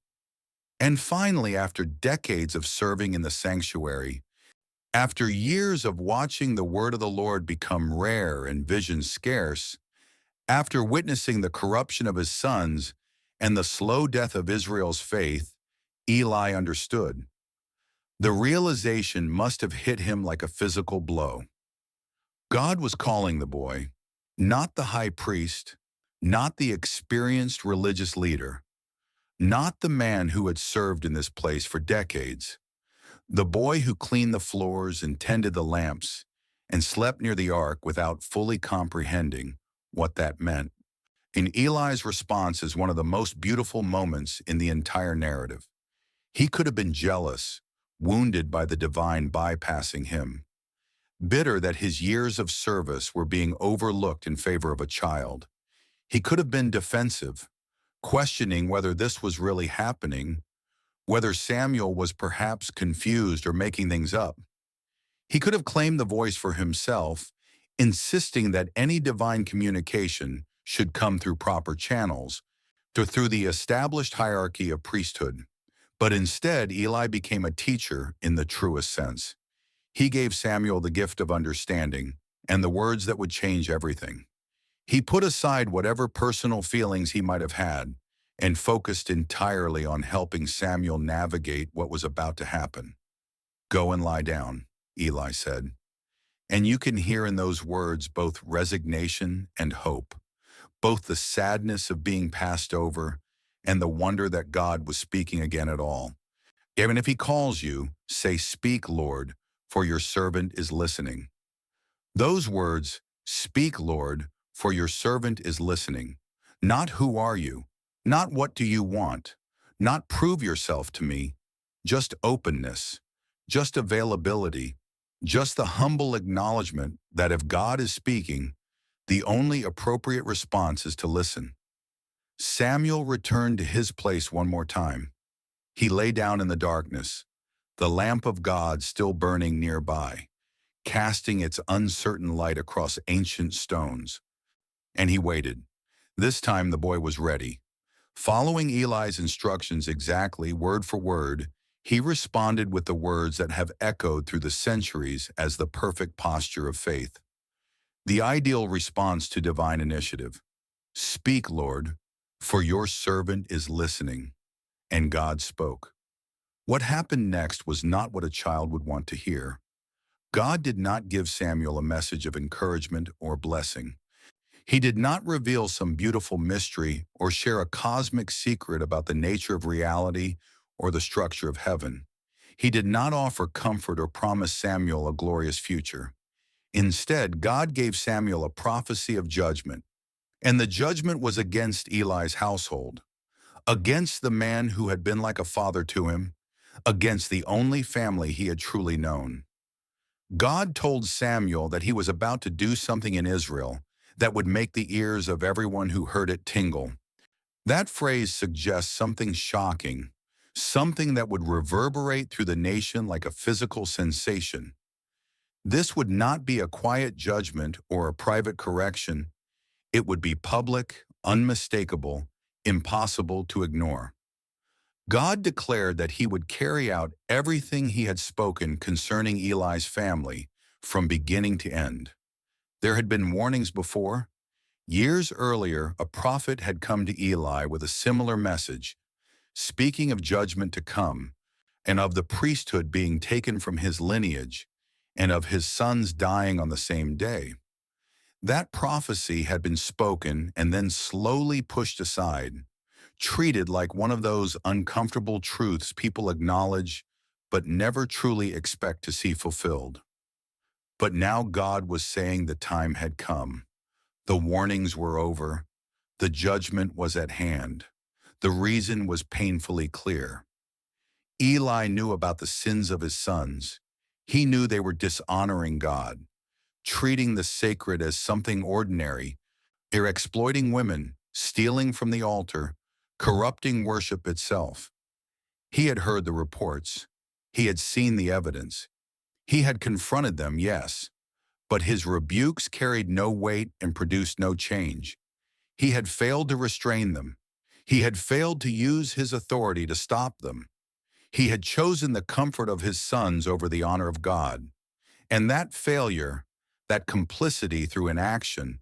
And finally, after decades of serving in the sanctuary, after years of watching the word of the Lord become rare and vision scarce, after witnessing the corruption of his sons and the slow death of Israel's faith, Eli understood. The realization must have hit him like a physical blow. God was calling the boy, not the high priest, not the experienced religious leader, not the man who had served in this place for decades. The boy who cleaned the floors and tended the lamps and slept near the ark without fully comprehending what that meant. And Eli's response is one of the most beautiful moments in the entire narrative. He could have been jealous, wounded by the divine bypassing him, bitter that his years of service were being overlooked in favor of a child. He could have been defensive, questioning whether this was really happening, whether Samuel was perhaps confused or making things up. He could have claimed the voice for himself, insisting that any divine communication should come through proper channels, through the established hierarchy of priesthood. But instead, Eli became a teacher in the truest sense. He gave Samuel the gift of understanding and the words that would change everything. He put aside whatever personal feelings he might have had and focused entirely on helping Samuel navigate what was about to happen. "Go and lie down," Eli said. And you can hear in those words both resignation and hope, both the sadness of being passed over and the wonder that God was speaking again at all. Even if he calls you, say, "Speak, Lord, for your servant is listening." Those words, "Speak, Lord, for your servant is listening," not "Who are you?" Not "What do you want?" Not "Prove yourself to me," just openness, just availability, just the humble acknowledgement that if God is speaking, the only appropriate response is to listen. Samuel returned to his place one more time. He lay down in the darkness, the lamp of God still burning nearby, casting its uncertain light across ancient stones. And he waited. This time the boy was ready. Following Eli's instructions exactly, word for word, he responded with the words that have echoed through the centuries as the perfect posture of faith. The ideal response to divine initiative. "Speak, Lord, for your servant is listening." And God spoke. What happened next was not what a child would want to hear. God did not give Samuel a message of encouragement or blessing. He did not reveal some beautiful mystery or share a cosmic secret about the nature of reality or the structure of heaven. He did not offer comfort or promise Samuel a glorious future. Instead, God gave Samuel a prophecy of judgment, and the judgment was against Eli's household, against the man who had been like a father to him, against the only family he had truly known. God told Samuel that he was about to do something in Israel that would make the ears of everyone who heard it tingle. That phrase suggests something shocking, something that would reverberate through the nation like a physical sensation. This would not be a quiet judgment or a private correction. It would be public, unmistakable, impossible to ignore. God declared that he would carry out everything he had spoken concerning Eli's family from beginning to end. There had been warnings before. Years earlier, a prophet had come to Eli with a similar message, speaking of judgment to come, and of the priesthood being taken from his lineage, and of his sons dying on the same day. That prophecy had been spoken and then slowly pushed aside, treated like one of those uncomfortable truths people acknowledge but never truly expect to see fulfilled. But now God was saying the time had come. The warnings were over. The judgment was at hand. The reason was painfully clear. Eli knew about the sins of his sons. He knew they were dishonoring God, treating the sacred as something ordinary. They're exploiting women, stealing from the altar, corrupting worship itself. He had heard the reports. He had seen the evidence. He had confronted them, yes, but his rebukes carried no weight and produced no change. He had failed to restrain them. He had failed to use his authority to stop them. He had chosen the comfort of his sons over the honor of God. And that failure, that complicity through inaction,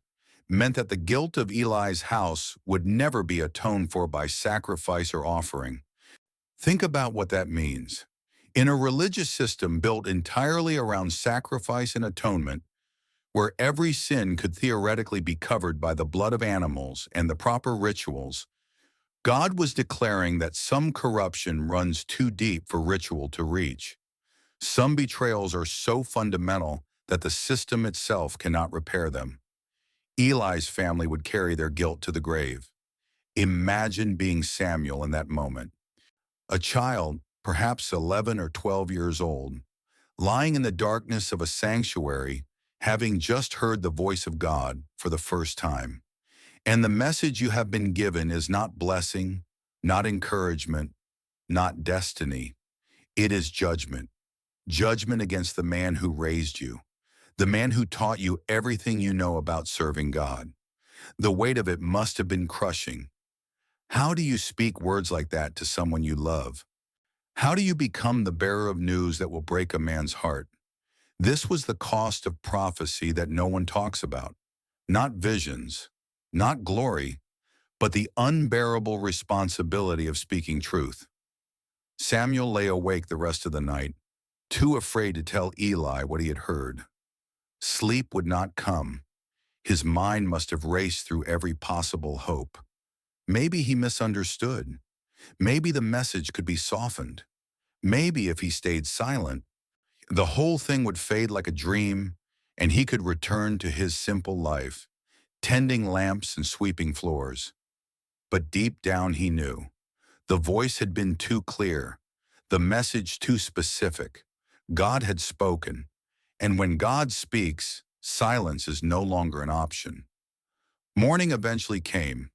meant that the guilt of Eli's house would never be atoned for by sacrifice or offering. Think about what that means. In a religious system built entirely around sacrifice and atonement, where every sin could theoretically be covered by the blood of animals and the proper rituals, God was declaring that some corruption runs too deep for ritual to reach. Some betrayals are so fundamental that the system itself cannot repair them. Eli's family would carry their guilt to the grave. Imagine being Samuel in that moment. A child, perhaps 11 or 12 years old, lying in the darkness of a sanctuary, having just heard the voice of God for the first time. And the message you have been given is not blessing, not encouragement, not destiny. It is judgment. Judgment against the man who raised you, the man who taught you everything you know about serving God. The weight of it must have been crushing. How do you speak words like that to someone you love? How do you become the bearer of news that will break a man's heart? This was the cost of prophecy that no one talks about. Not visions, not glory, but the unbearable responsibility of speaking truth. Samuel lay awake the rest of the night, too afraid to tell Eli what he had heard. Sleep would not come. His mind must have raced through every possible hope. Maybe he misunderstood. Maybe the message could be softened. Maybe if he stayed silent, the whole thing would fade like a dream, and he could return to his simple life, tending lamps and sweeping floors. But deep down he knew. The voice had been too clear, the message too specific. God had spoken, and when God speaks, silence is no longer an option. Morning eventually came.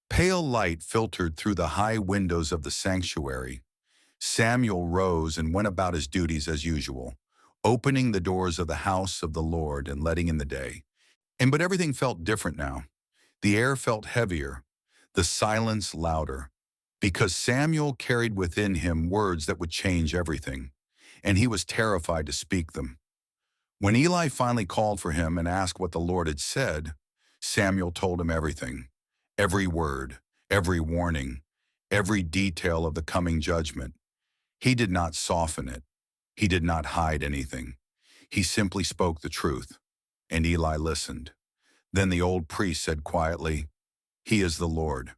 Pale light filtered through the high windows of the sanctuary. Samuel rose and went about his duties as usual, opening the doors of the house of the Lord and letting in the day. But everything felt different now. The air felt heavier, the silence louder, because Samuel carried within him words that would change everything, and he was terrified to speak them. When Eli finally called for him and asked what the Lord had said, Samuel told him everything, every word, every warning, every detail of the coming judgment. He did not soften it. He did not hide anything. He simply spoke the truth, and Eli listened. Then the old priest said quietly, "He is the Lord.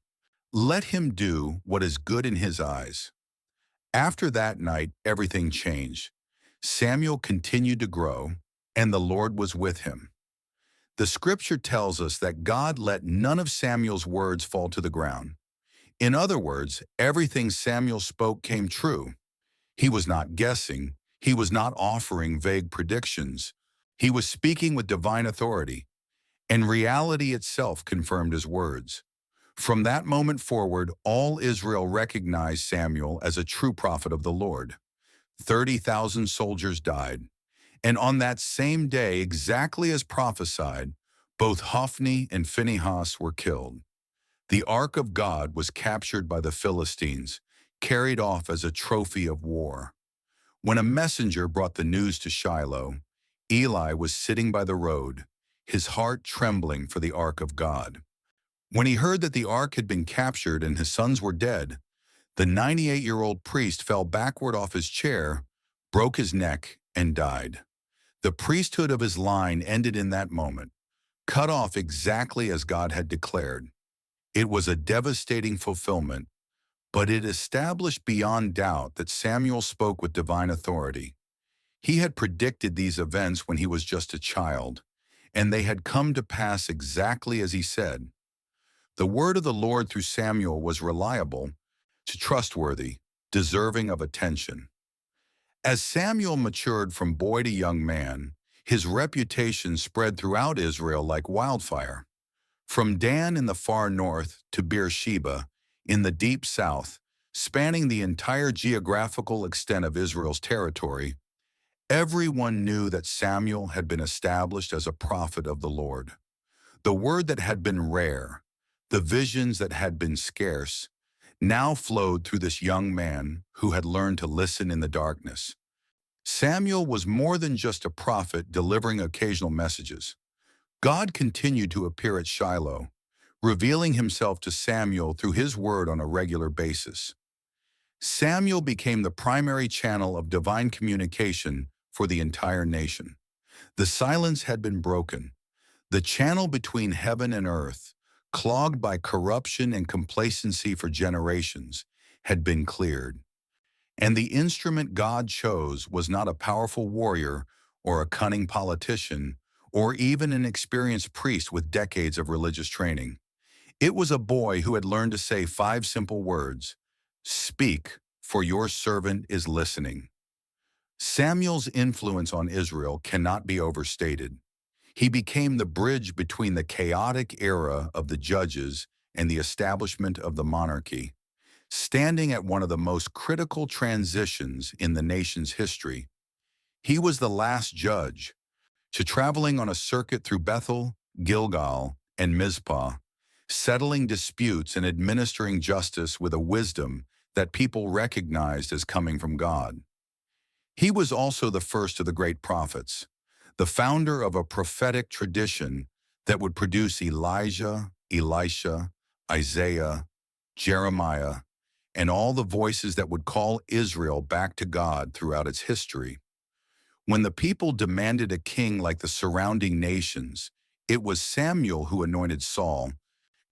Let him do what is good in his eyes." After that night, everything changed. Samuel continued to grow, and the Lord was with him. The scripture tells us that God let none of Samuel's words fall to the ground. In other words, everything Samuel spoke came true. He was not guessing. He was not offering vague predictions. He was speaking with divine authority, and reality itself confirmed his words. From that moment forward, all Israel recognized Samuel as a true prophet of the Lord. 30,000 soldiers died. And on that same day, exactly as prophesied, both Hophni and Phinehas were killed. The ark of God was captured by the Philistines, carried off as a trophy of war. When a messenger brought the news to Shiloh, Eli was sitting by the road, his heart trembling for the ark of God. When he heard that the ark had been captured and his sons were dead, the 98-year-old priest fell backward off his chair, broke his neck, and died. The priesthood of his line ended in that moment, cut off exactly as God had declared. It was a devastating fulfillment, but it established beyond doubt that Samuel spoke with divine authority. He had predicted these events when he was just a child, and they had come to pass exactly as he said. The word of the Lord through Samuel was reliable, trustworthy, deserving of attention. As Samuel matured from boy to young man, his reputation spread throughout Israel like wildfire. From Dan in the far north to Beersheba in the deep south, spanning the entire geographical extent of Israel's territory, everyone knew that Samuel had been established as a prophet of the Lord. The word that had been rare, the visions that had been scarce, now flowed through this young man who had learned to listen in the darkness. Samuel was more than just a prophet delivering occasional messages. God continued to appear at Shiloh, revealing himself to Samuel through his word on a regular basis. Samuel became the primary channel of divine communication for the entire nation. The silence had been broken. The channel between heaven and earth, clogged by corruption and complacency for generations, had been cleared. And the instrument God chose was not a powerful warrior or a cunning politician or even an experienced priest with decades of religious training. It was a boy who had learned to say 5 simple words: "Speak, for your servant is listening." Samuel's influence on Israel cannot be overstated. He became the bridge between the chaotic era of the judges and the establishment of the monarchy, standing at one of the most critical transitions in the nation's history. He was the last judge, traveling on a circuit through Bethel, Gilgal, and Mizpah, settling disputes and administering justice with a wisdom that people recognized as coming from God. He was also the first of the great prophets, the founder of a prophetic tradition that would produce Elijah, Elisha, Isaiah, Jeremiah, and all the voices that would call Israel back to God throughout its history. When the people demanded a king like the surrounding nations, it was Samuel who anointed Saul,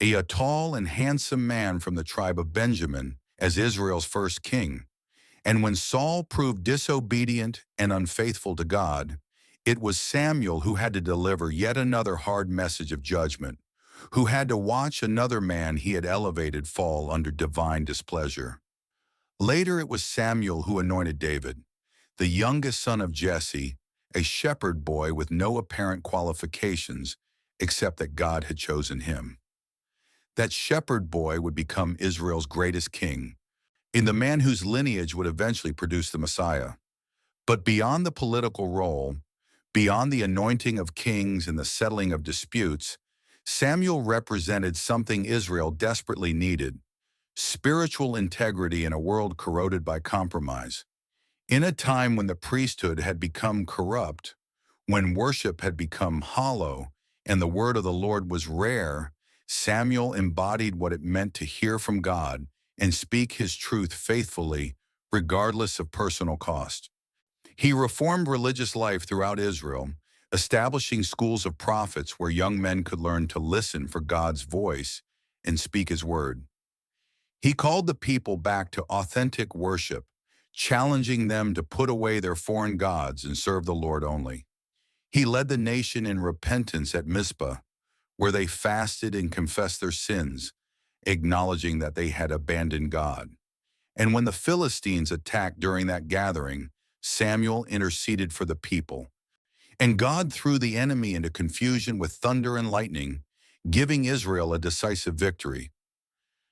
a tall and handsome man from the tribe of Benjamin, as Israel's first king. And when Saul proved disobedient and unfaithful to God, it was Samuel who had to deliver yet another hard message of judgment, who had to watch another man he had elevated fall under divine displeasure. Later it was Samuel who anointed David, the youngest son of Jesse, a shepherd boy with no apparent qualifications except that God had chosen him. That shepherd boy would become Israel's greatest king, in the man whose lineage would eventually produce the Messiah. But beyond the political role, beyond the anointing of kings and the settling of disputes, Samuel represented something Israel desperately needed: spiritual integrity in a world corroded by compromise. In a time when the priesthood had become corrupt, when worship had become hollow, and the word of the Lord was rare, Samuel embodied what it meant to hear from God and speak his truth faithfully, regardless of personal cost. He reformed religious life throughout Israel, establishing schools of prophets where young men could learn to listen for God's voice and speak his word. He called the people back to authentic worship, challenging them to put away their foreign gods and serve the Lord only. He led the nation in repentance at Mizpah, where they fasted and confessed their sins, acknowledging that they had abandoned God. And when the Philistines attacked during that gathering, Samuel interceded for the people. And God threw the enemy into confusion with thunder and lightning, giving Israel a decisive victory.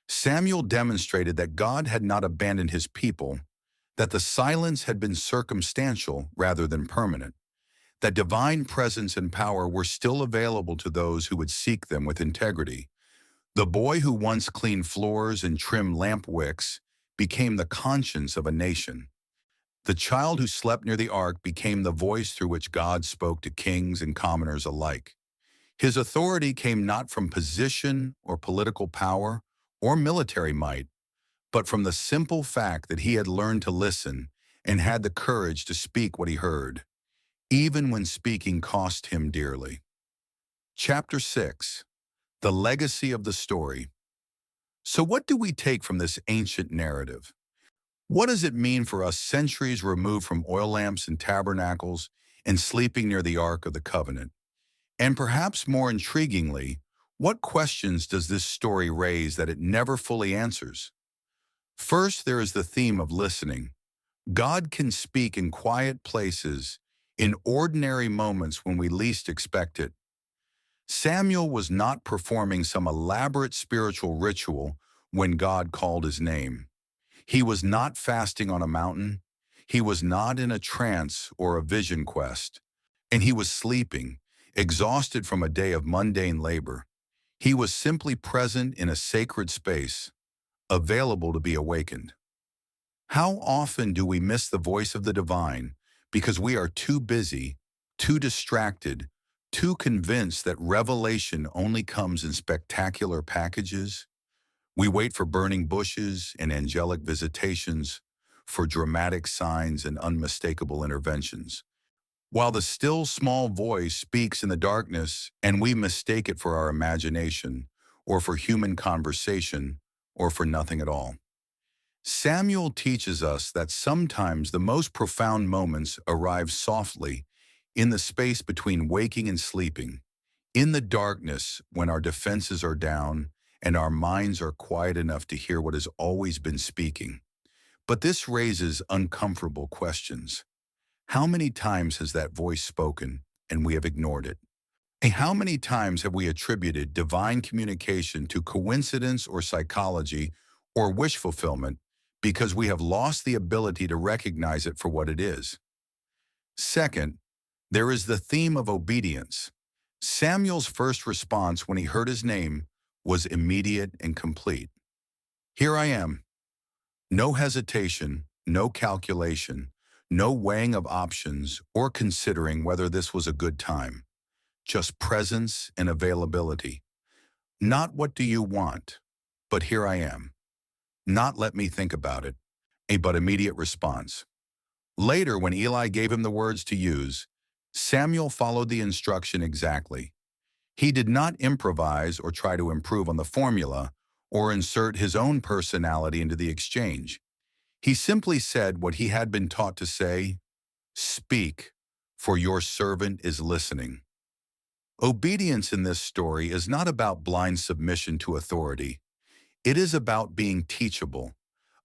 Samuel demonstrated that God had not abandoned his people, that the silence had been circumstantial rather than permanent, that divine presence and power were still available to those who would seek them with integrity. The boy who once cleaned floors and trimmed lamp wicks became the conscience of a nation. The child who slept near the ark became the voice through which God spoke to kings and commoners alike. His authority came not from position or political power or military might, but from the simple fact that he had learned to listen and had the courage to speak what he heard, even when speaking cost him dearly. Chapter 6. The Legacy of the Story. So what do we take from this ancient narrative? What does it mean for us centuries removed from oil lamps and tabernacles and sleeping near the Ark of the Covenant? And perhaps more intriguingly, what questions does this story raise that it never fully answers? First, there is the theme of listening. God can speak in quiet places, in ordinary moments when we least expect it. Samuel was not performing some elaborate spiritual ritual when God called his name. He was not fasting on a mountain. He was not in a trance or a vision quest. And he was sleeping, exhausted from a day of mundane labor. He was simply present in a sacred space, available to be awakened. How often do we miss the voice of the divine because we are too busy, too distracted, too convinced that revelation only comes in spectacular packages? We wait for burning bushes and angelic visitations, for dramatic signs and unmistakable interventions, while the still small voice speaks in the darkness and we mistake it for our imagination. or for human conversation, or for nothing at all. Samuel teaches us that sometimes the most profound moments arrive softly, in the space between waking and sleeping, in the darkness when our defenses are down and our minds are quiet enough to hear what has always been speaking. But this raises uncomfortable questions. How many times has that voice spoken and we have ignored it? And how many times have we attributed divine communication to coincidence or psychology or wish fulfillment because we have lost the ability to recognize it for what it is? Second, there is the theme of obedience. Samuel's first response when he heard his name was immediate and complete. Here I am. No hesitation, no calculation, no weighing of options or considering whether this was a good time. Just presence and availability. Not what do you want, but here I am. Not let me think about it, but immediate response. Later, when Eli gave him the words to use, Samuel followed the instruction exactly. He did not improvise or try to improve on the formula or insert his own personality into the exchange. He simply said what he had been taught to say, "Speak, for your servant is listening." Obedience in this story is not about blind submission to authority. It is about being teachable,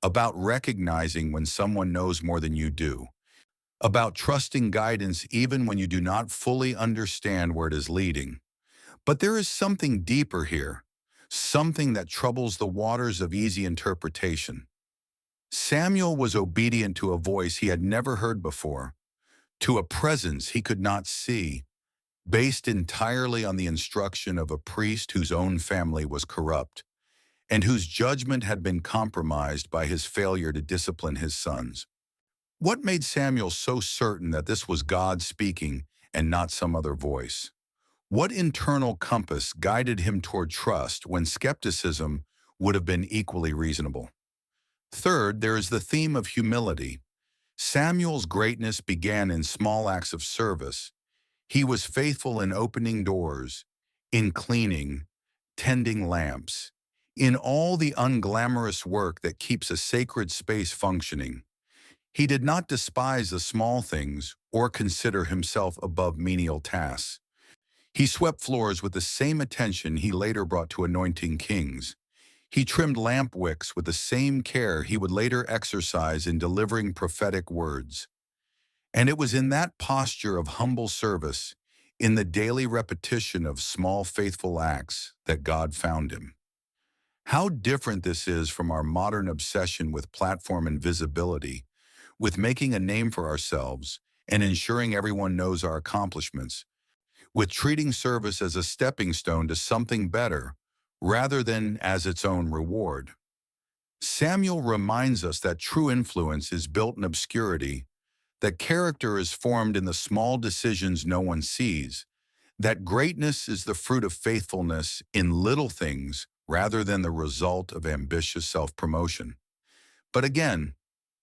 about recognizing when someone knows more than you do, about trusting guidance even when you do not fully understand where it is leading. But there is something deeper here, something that troubles the waters of easy interpretation. Samuel was obedient to a voice he had never heard before, to a presence he could not see, based entirely on the instruction of a priest whose own family was corrupt, and whose judgment had been compromised by his failure to discipline his sons. What made Samuel so certain that this was God speaking and not some other voice? What internal compass guided him toward trust when skepticism would have been equally reasonable? Third, there is the theme of humility. Samuel's greatness began in small acts of service. He was faithful in opening doors, in cleaning, tending lamps, in all the unglamorous work that keeps a sacred space functioning. He did not despise the small things or consider himself above menial tasks. He swept floors with the same attention he later brought to anointing kings. He trimmed lamp wicks with the same care he would later exercise in delivering prophetic words. And it was in that posture of humble service, in the daily repetition of small faithful acts, that God found him. How different this is from our modern obsession with platform and visibility, with making a name for ourselves and ensuring everyone knows our accomplishments, with treating service as a stepping stone to something better rather than as its own reward. Samuel reminds us that true influence is built in obscurity, that character is formed in the small decisions no one sees, that greatness is the fruit of faithfulness in little things rather than the result of ambitious self-promotion. But again,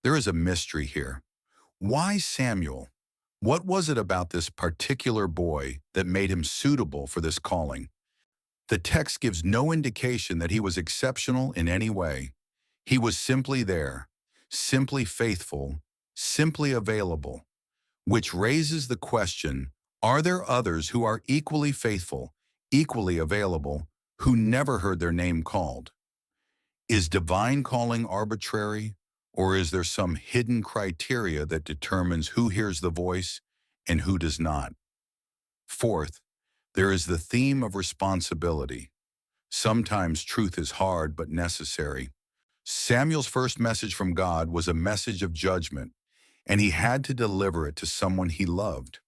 there is a mystery here. Why Samuel? What was it about this particular boy that made him suitable for this calling? The text gives no indication that he was exceptional in any way. He was simply there, simply faithful, simply available, which raises the question, are there others who are equally faithful, equally available, who never heard their name called? Is divine calling arbitrary, or is there some hidden criteria that determines who hears the voice and who does not? Fourth, there is the theme of responsibility. Sometimes truth is hard but necessary. Samuel's first message from God was a message of judgment, and he had to deliver it to someone he loved.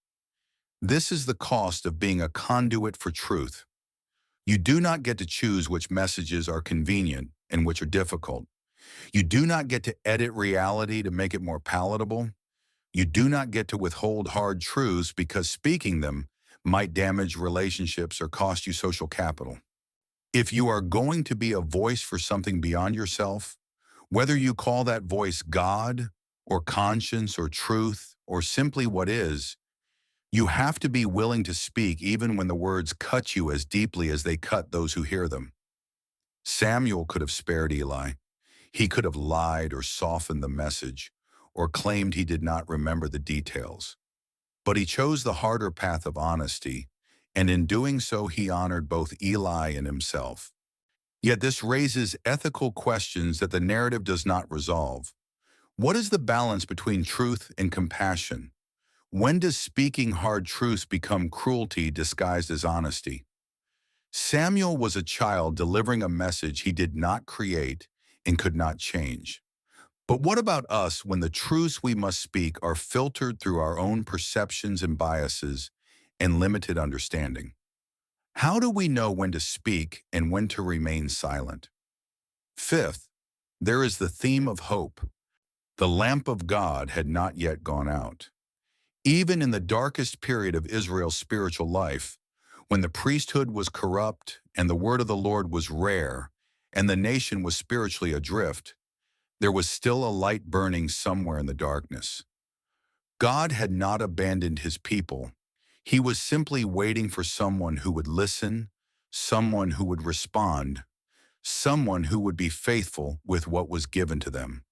This is the cost of being a conduit for truth. You do not get to choose which messages are convenient and which are difficult. You do not get to edit reality to make it more palatable. You do not get to withhold hard truths because speaking them might damage relationships or cost you social capital. If you are going to be a voice for something beyond yourself, whether you call that voice God or conscience or truth or simply what is, you have to be willing to speak even when the words cut you as deeply as they cut those who hear them. Samuel could have spared Eli. He could have lied or softened the message, or claimed he did not remember the details. But he chose the harder path of honesty, and in doing so he honored both Eli and himself. Yet this raises ethical questions that the narrative does not resolve. What is the balance between truth and compassion? When does speaking hard truths become cruelty disguised as honesty? Samuel was a child delivering a message he did not create and could not change. But what about us when the truths we must speak are filtered through our own perceptions and biases and limited understanding? How do we know when to speak and when to remain silent? Fifth, there is the theme of hope. The lamp of God had not yet gone out. Even in the darkest period of Israel's spiritual life, when the priesthood was corrupt and the word of the Lord was rare and the nation was spiritually adrift, there was still a light burning somewhere in the darkness. God had not abandoned his people. He was simply waiting for someone who would listen, someone who would respond, someone who would be faithful with what was given to them.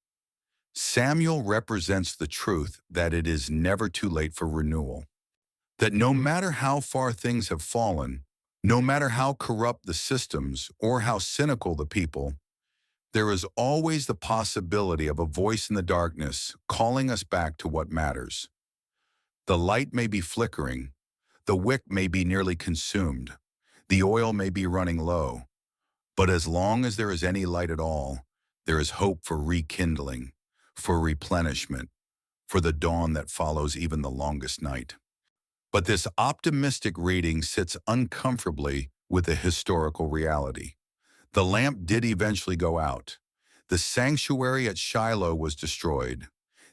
Samuel represents the truth that it is never too late for renewal. That no matter how far things have fallen, no matter how corrupt the systems or how cynical the people, there is always the possibility of a voice in the darkness calling us back to what matters. The light may be flickering, the wick may be nearly consumed, the oil may be running low, but as long as there is any light at all, there is hope for rekindling, for replenishment, for the dawn that follows even the longest night. But this optimistic reading sits uncomfortably with the historical reality. The lamp did eventually go out. The sanctuary at Shiloh was destroyed.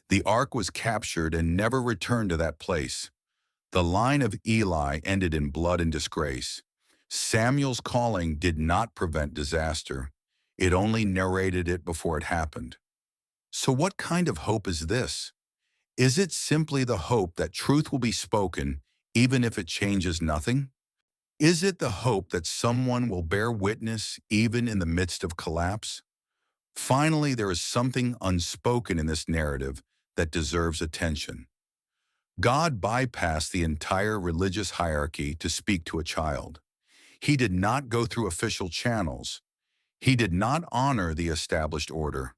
The ark was captured and never returned to that place. The line of Eli ended in blood and disgrace. Samuel's calling did not prevent disaster. It only narrated it before it happened. So what kind of hope is this? Is it simply the hope that truth will be spoken even if it changes nothing? Is it the hope that someone will bear witness even in the midst of collapse? Finally, there is something unspoken in this narrative that deserves attention. God bypassed the entire religious hierarchy to speak to a child. He did not go through official channels. He did not honor the established order.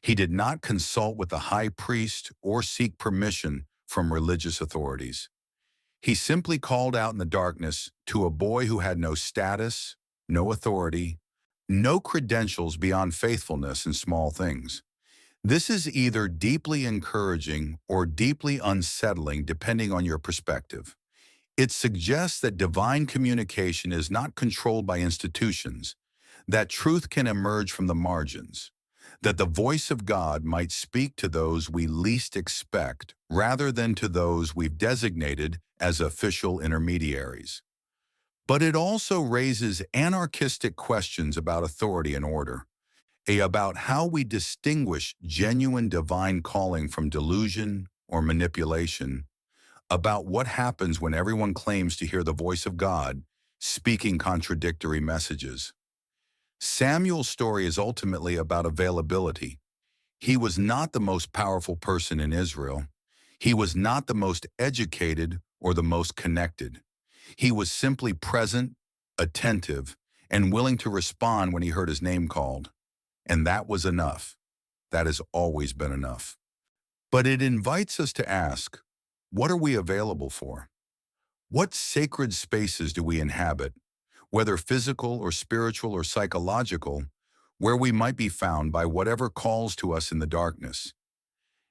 He did not consult with the high priest or seek permission from religious authorities. He simply called out in the darkness to a boy who had no status, no authority, no credentials beyond faithfulness in small things. This is either deeply encouraging or deeply unsettling depending on your perspective. It suggests that divine communication is not controlled by institutions, that truth can emerge from the margins, that the voice of God might speak to those we least expect rather than to those we've designated as official intermediaries. But it also raises anarchistic questions about authority and order, about how we distinguish genuine divine calling from delusion or manipulation, about what happens when everyone claims to hear the voice of God, speaking contradictory messages. Samuel's story is ultimately about availability. He was not the most powerful person in Israel. He was not the most educated or the most connected. He was simply present, attentive, and willing to respond when he heard his name called. And that was enough. That has always been enough. But it invites us to ask, what are we available for? What sacred spaces do we inhabit, whether physical or spiritual or psychological, where we might be found by whatever calls to us in the darkness?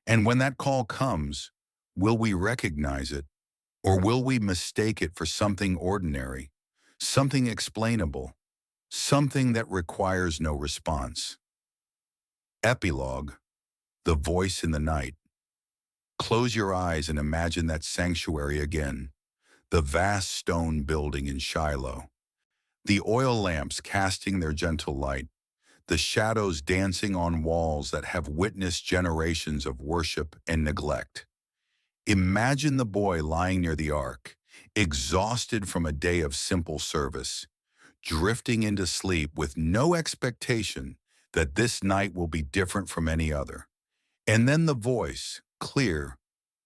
And when that call comes, will we recognize it, or will we mistake it for something ordinary, something explainable, something that requires no response? Epilogue, the voice in the night. Close your eyes and imagine that sanctuary again, the vast stone building in Shiloh, the oil lamps casting their gentle light, the shadows dancing on walls that have witnessed generations of worship and neglect. Imagine the boy lying near the ark, exhausted from a day of simple service, drifting into sleep with no expectation that this night will be different from any other. And then the voice, clear,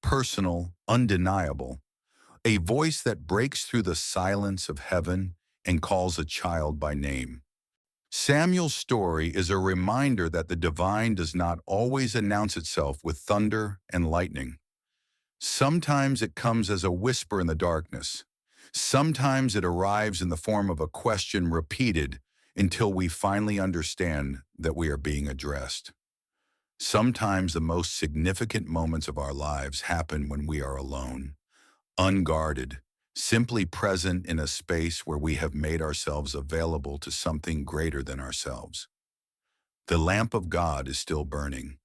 personal, undeniable, a voice that breaks through the silence of heaven and calls a child by name. Samuel's story is a reminder that the divine does not always announce itself with thunder and lightning. Sometimes it comes as a whisper in the darkness. Sometimes it arrives in the form of a question repeated until we finally understand that we are being addressed. Sometimes the most significant moments of our lives happen when we are alone, unguarded, simply present in a space where we have made ourselves available to something greater than ourselves. The lamp of God is still burning.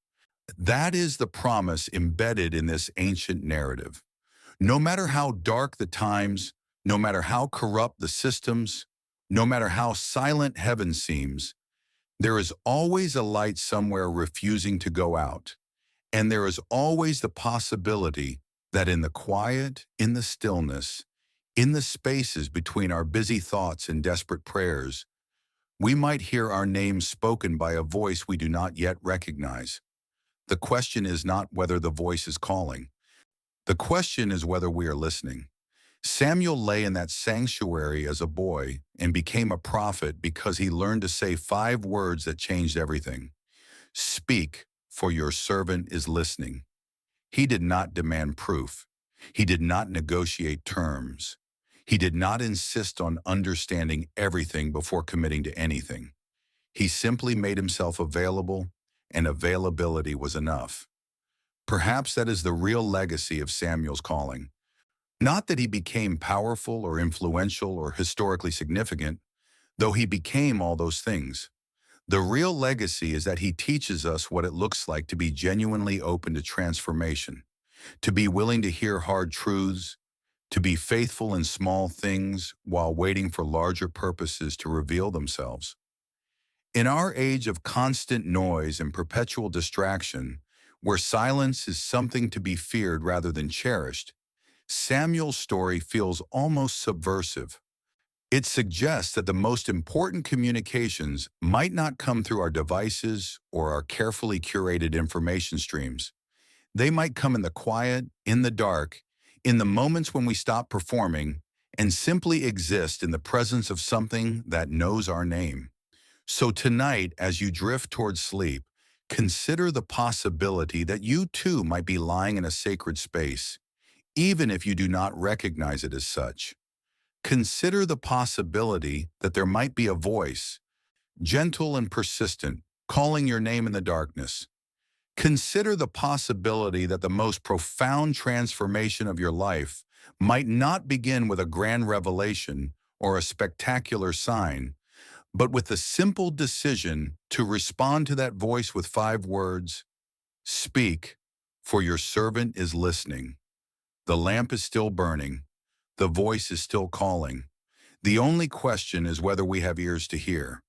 That is the promise embedded in this ancient narrative. No matter how dark the times, no matter how corrupt the systems, no matter how silent heaven seems, there is always a light somewhere refusing to go out. And there is always the possibility that in the quiet, in the stillness, in the spaces between our busy thoughts and desperate prayers, we might hear our names spoken by a voice we do not yet recognize. The question is not whether the voice is calling. The question is whether we are listening. Samuel lay in that sanctuary as a boy and became a prophet because he learned to say 5 words that changed everything. Speak, for your servant is listening. He did not demand proof. He did not negotiate terms. He did not insist on understanding everything before committing to anything. He simply made himself available, and availability was enough. Perhaps that is the real legacy of Samuel's calling. Not that he became powerful or influential or historically significant, though he became all those things. The real legacy is that he teaches us what it looks like to be genuinely open to transformation, to be willing to hear hard truths, to be faithful in small things while waiting for larger purposes to reveal themselves. In our age of constant noise and perpetual distraction, where silence is something to be feared rather than cherished, Samuel's story feels almost subversive. It suggests that the most important communications might not come through our devices or our carefully curated information streams. They might come in the quiet, in the dark, in the moments when we stop performing and simply exist in the presence of something that knows our name. So tonight, as you drift towards sleep, consider the possibility that you too might be lying in a sacred space, even if you do not recognize it as such. Consider the possibility that there might be a voice, gentle and persistent, calling your name in the darkness. Consider the possibility that the most profound transformation of your life might not begin with a grand revelation or a spectacular sign, but with the simple decision to respond to that voice with 5 words: Speak, for your servant is listening. The lamp is still burning. The voice is still calling. The only question is whether we have ears to hear.